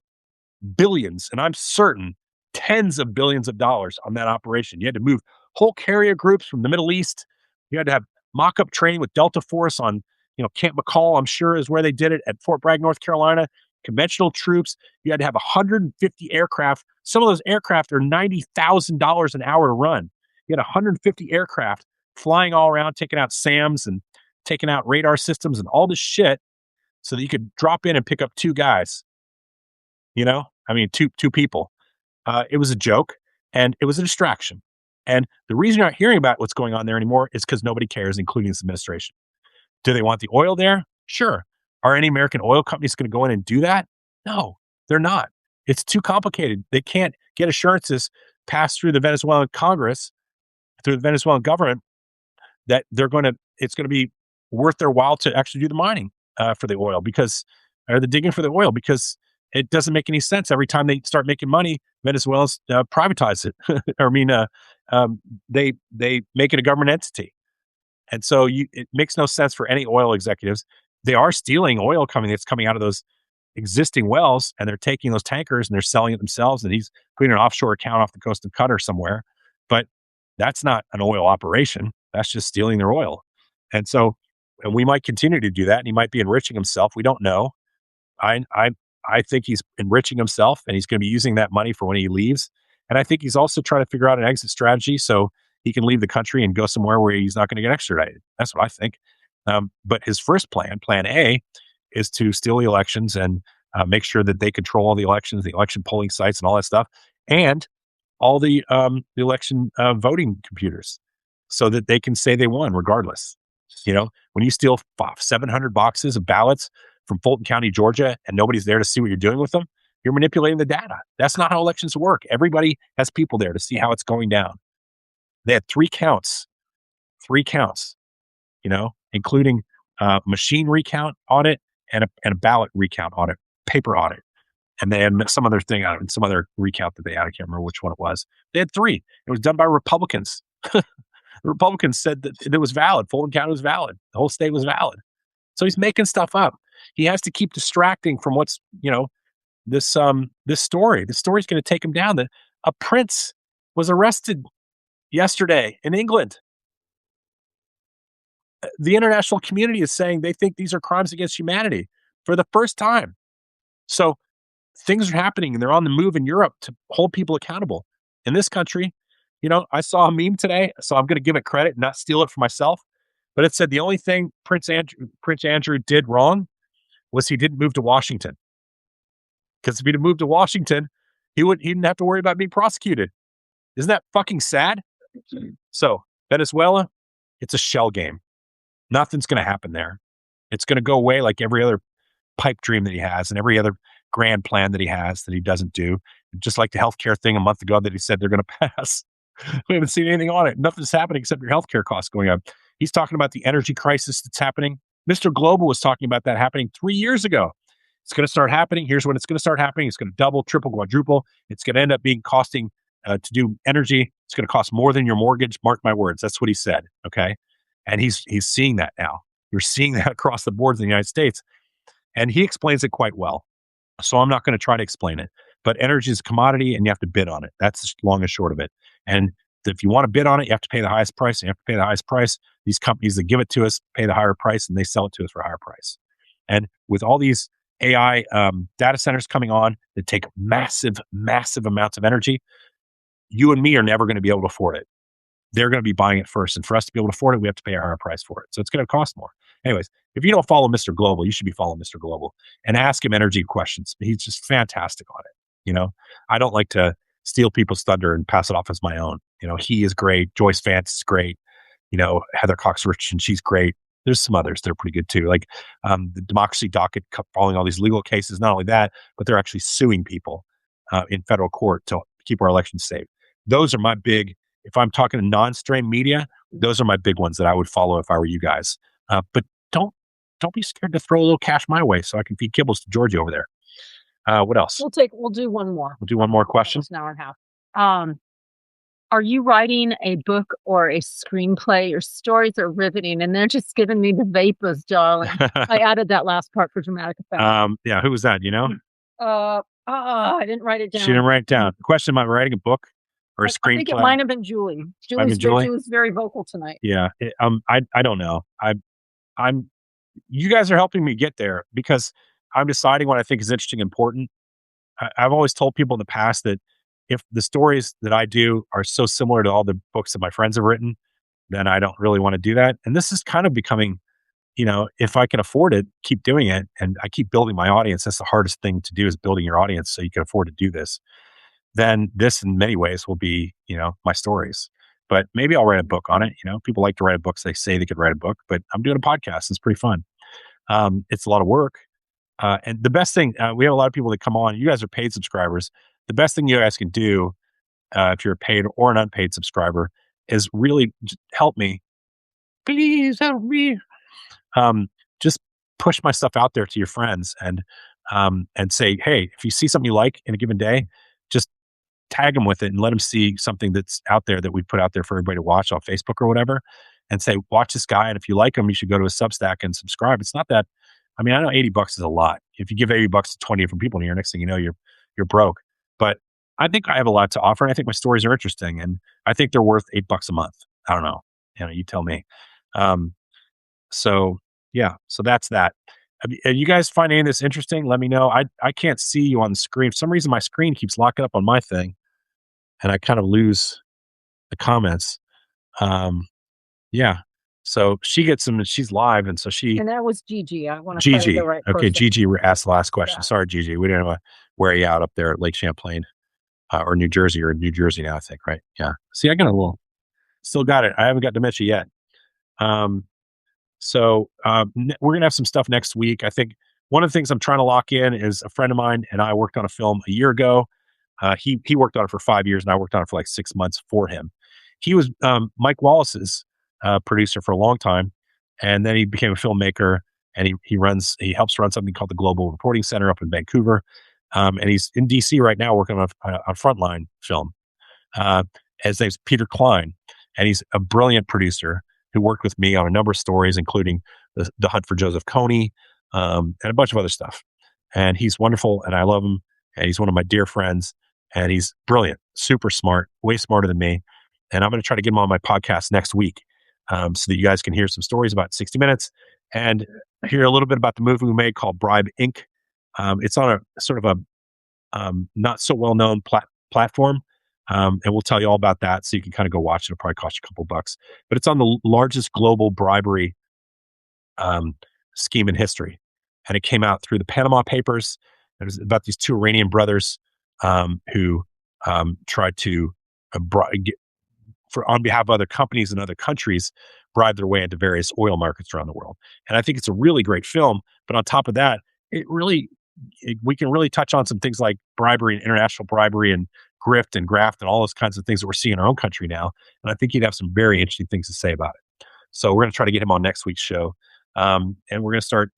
billions, and I'm certain tens of billions of dollars on that operation. You had to move whole carrier groups from the Middle East. You had to have mock-up training with Delta Force on, Camp McCall, I'm sure is where they did it, at Fort Bragg, North Carolina. Conventional troops. You had to have 150 aircraft. Some of those aircraft are $90,000 an hour to run. You had 150 aircraft flying all around, taking out SAMs and taking out radar systems and all this shit so that you could drop in and pick up two guys. Two people. It was a joke and it was a distraction. And the reason you're not hearing about what's going on there anymore is because nobody cares, including this administration. Do they want the oil there? Sure. Are any American oil companies going to go in and do that? No, they're not. It's too complicated. They can't get assurances passed through the Venezuelan Congress, through the Venezuelan government, that it's going to be worth their while to actually do the mining for the oil or the digging for the oil, because it doesn't make any sense. Every time they start making money, Venezuelans privatize it. They make it a government entity. And so it makes no sense for any oil executives. They are stealing oil that's coming out of those existing wells, and they're taking those tankers and they're selling it themselves. And he's putting an offshore account off the coast of Qatar somewhere. But that's not an oil operation. That's just stealing their oil. And so, and we might continue to do that. And he might be enriching himself. We don't know. I I I think he's enriching himself, and he's going to be using that money for when he leaves. And I think he's also trying to figure out an exit strategy so he can leave the country and go somewhere where he's not going to get extradited. That's what I think. But his first plan A, is to steal the elections and make sure that they control all the elections, the election polling sites, and all that stuff, and all the election voting computers, so that they can say they won regardless. When you steal 700 boxes of ballots from Fulton County, Georgia, and nobody's there to see what you're doing with them, you're manipulating the data. That's not how elections work. Everybody has people there to see how it's going down. They had three counts, including machine recount audit and a ballot recount audit, paper audit. And they had some other thing out of it, some other recount that they had. I can't remember which one it was. They had three. It was done by Republicans. The Republicans said that it was valid. Fulton County was valid. The whole state was valid. So he's making stuff up. He has to keep distracting from what's, this story. The story's going to take him down. A prince was arrested yesterday in England. The international community is saying they think these are crimes against humanity for the first time. So things are happening, and they're on the move in Europe to hold people accountable. In this country, I saw a meme today, so I'm going to give it credit and not steal it for myself. But it said the only thing Prince Andrew did wrong was he didn't move to Washington. Because if he'd have moved to Washington, he didn't have to worry about being prosecuted. Isn't that fucking sad? So Venezuela, it's a shell game. Nothing's going to happen there. It's going to go away like every other pipe dream that he has and every other grand plan that he has that he doesn't do. Just like the healthcare thing a month ago that he said they're going to pass. We haven't seen anything on it. Nothing's happening except your healthcare costs going up. He's talking about the energy crisis that's happening. Mr. Global was talking about that happening 3 years ago. It's going to start happening. Here's when it's going to start happening. It's going to double, triple, quadruple. It's going to end up being costing to do energy. It's going to cost more than your mortgage. Mark my words. That's what he said. Okay. And he's seeing that now. You're seeing that across the board in the United States. And he explains it quite well. So I'm not going to try to explain it. But energy is a commodity and you have to bid on it. That's the long and short of it. And if you want to bid on it, you have to pay the highest price. You have to pay the highest price. These companies that give it to us pay the higher price and they sell it to us for a higher price. And with all these AI data centers coming on that take massive, massive amounts of energy, you and me are never going to be able to afford it. They're going to be buying it first. And for us to be able to afford it, we have to pay a higher price for it. So it's going to cost more. Anyways, if you don't follow Mr. Global, you should be following Mr. Global and ask him energy questions. He's just fantastic on it. I don't like to steal people's thunder and pass it off as my own. He is great. Joyce Vance is great. Heather Cox Richardson, she's great. There's some others that are pretty good too. Like the Democracy Docket following all these legal cases. Not only that, but they're actually suing people in federal court to keep our elections safe. Those are my big, if I'm talking to non-stream media, those are my big ones that I would follow if I were you guys. But don't be scared to throw a little cash my way so I can feed kibbles to Georgie over there. What else? We'll do one more. We'll do one more question. Almost an hour and a half. Are you writing a book or a screenplay? Your stories are riveting, and they're just giving me the vapors, darling. I added that last part for dramatic effect. Yeah, who was that? I didn't write it down. She didn't write it down. The question about writing a book or a screenplay? I think it might have been Julie. Julie's very vocal tonight. Yeah, I don't know. You guys are helping me get there because I'm deciding what I think is interesting and important. I've always told people in the past that if the stories that I do are so similar to all the books that my friends have written, then I don't really want to do that. And this is kind of becoming, if I can afford it, keep doing it. And I keep building my audience. That's the hardest thing to do is building your audience so you can afford to do this. Then this in many ways will be, my stories. But maybe I'll write a book on it. People like to write books. They say they could write a book, but I'm doing a podcast. It's pretty fun. It's a lot of work. And the best thing, we have a lot of people that come on. You guys are paid subscribers. The best thing you guys can do, if you're a paid or an unpaid subscriber, is really help me. Please help me. Just push my stuff out there to your friends and say, hey, if you see something you like in a given day, just tag them with it and let them see something that's out there that we put out there for everybody to watch on Facebook or whatever. and say, watch this guy. And if you like him, you should go to his Substack and subscribe. It's not that, I mean, I know $80 is a lot. If you give $80 to 20 different people in here, next thing you know, you're broke. But I think I have a lot to offer. And I think my stories are interesting. And I think they're worth $8 a month. I don't know. You tell me. Um, so yeah, so that's that. You guys find any of this interesting? Let me know. I can't see you on the screen. For some reason, my screen keeps locking up on my thing, and I kind of lose the comments. Yeah. So she gets them, and she's live, and so And that was Gigi. I want to credit Gigi. the right Okay, person. Gigi asked the last question. Yeah. Sorry, Gigi. We didn't want to wear you out up there at Lake Champlain or New Jersey. Or New Jersey now, I think, right? Yeah. See, I got a little, still got it. I haven't got dementia yet. We're gonna have some stuff next week. I think one of the things I'm trying to lock in is a friend of mine and I worked on a film a year ago. He worked on it for 5 years, and I worked on it for like 6 months for him. He was Mike Wallace's producer for a long time, and then he became a filmmaker. And he helps run something called the Global Reporting Center up in Vancouver, and he's in DC right now working on a Frontline film. His name's Peter Klein, and he's a brilliant producer who worked with me on a number of stories, including the Hunt for Joseph Kony, and a bunch of other stuff. And he's wonderful, and I love him. And he's one of my dear friends, and he's brilliant, super smart, way smarter than me. And I'm going to try to get him on my podcast next week, so that you guys can hear some stories about 60 Minutes and hear a little bit about the movie we made called Bribe Inc. It's on a sort of a not so well known platform. And we'll tell you all about that, so you can kind of go watch it. It'll probably cost you a couple bucks, but it's on the largest global bribery scheme in history, and it came out through the Panama Papers. It was about these two Iranian brothers who tried to on behalf of other companies in other countries, bribe their way into various oil markets around the world. And I think it's a really great film. But on top of that, we can really touch on some things like bribery and international bribery and grift and graft and all those kinds of things that we're seeing in our own country now. And I think he'd have some very interesting things to say about it. So we're going to try to get him on next week's show. And we're going to start,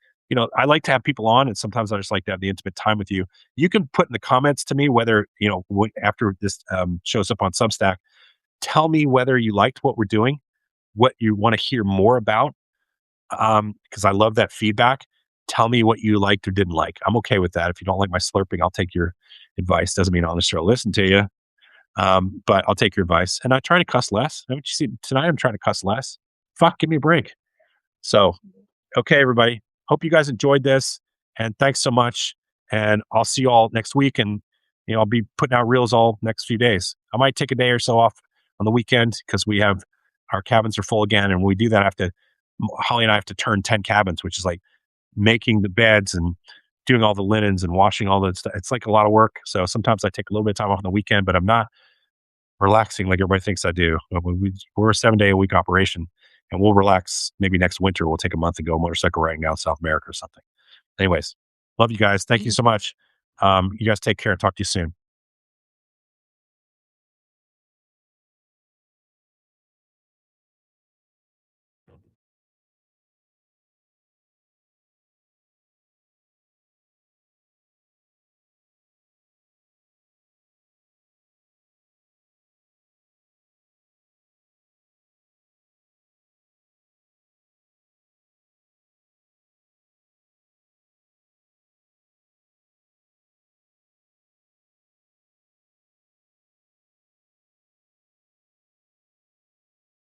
I like to have people on, and sometimes I just like to have the intimate time with you. You can put in the comments to me whether, after this shows up on Substack, tell me whether you liked what we're doing, what you want to hear more about, because I love that feedback. Tell me what you liked or didn't like. I'm okay with that. If you don't like my slurping, I'll take your advice. Doesn't mean I'll necessarily listen to you, but I'll take your advice. And I try to cuss less. Haven't you seen tonight? I'm trying to cuss less. Fuck, give me a break. So, okay, everybody. Hope you guys enjoyed this, and thanks so much. And I'll see you all next week. And I'll be putting out reels all next few days. I might take a day or so off on the weekend because our cabins are full again. And when we do that, Holly and I have to turn 10 cabins, which is like making the beds and doing all the linens and washing all that stuff. It's like a lot of work. So sometimes I take a little bit of time off on the weekend, but I'm not relaxing like everybody thinks I do. We're a 7-day-a-week operation, and we'll relax maybe next winter. We'll take a month and go motorcycle riding down South America or something. Anyways, love you guys. Thank you so much. You guys take care and talk to you soon.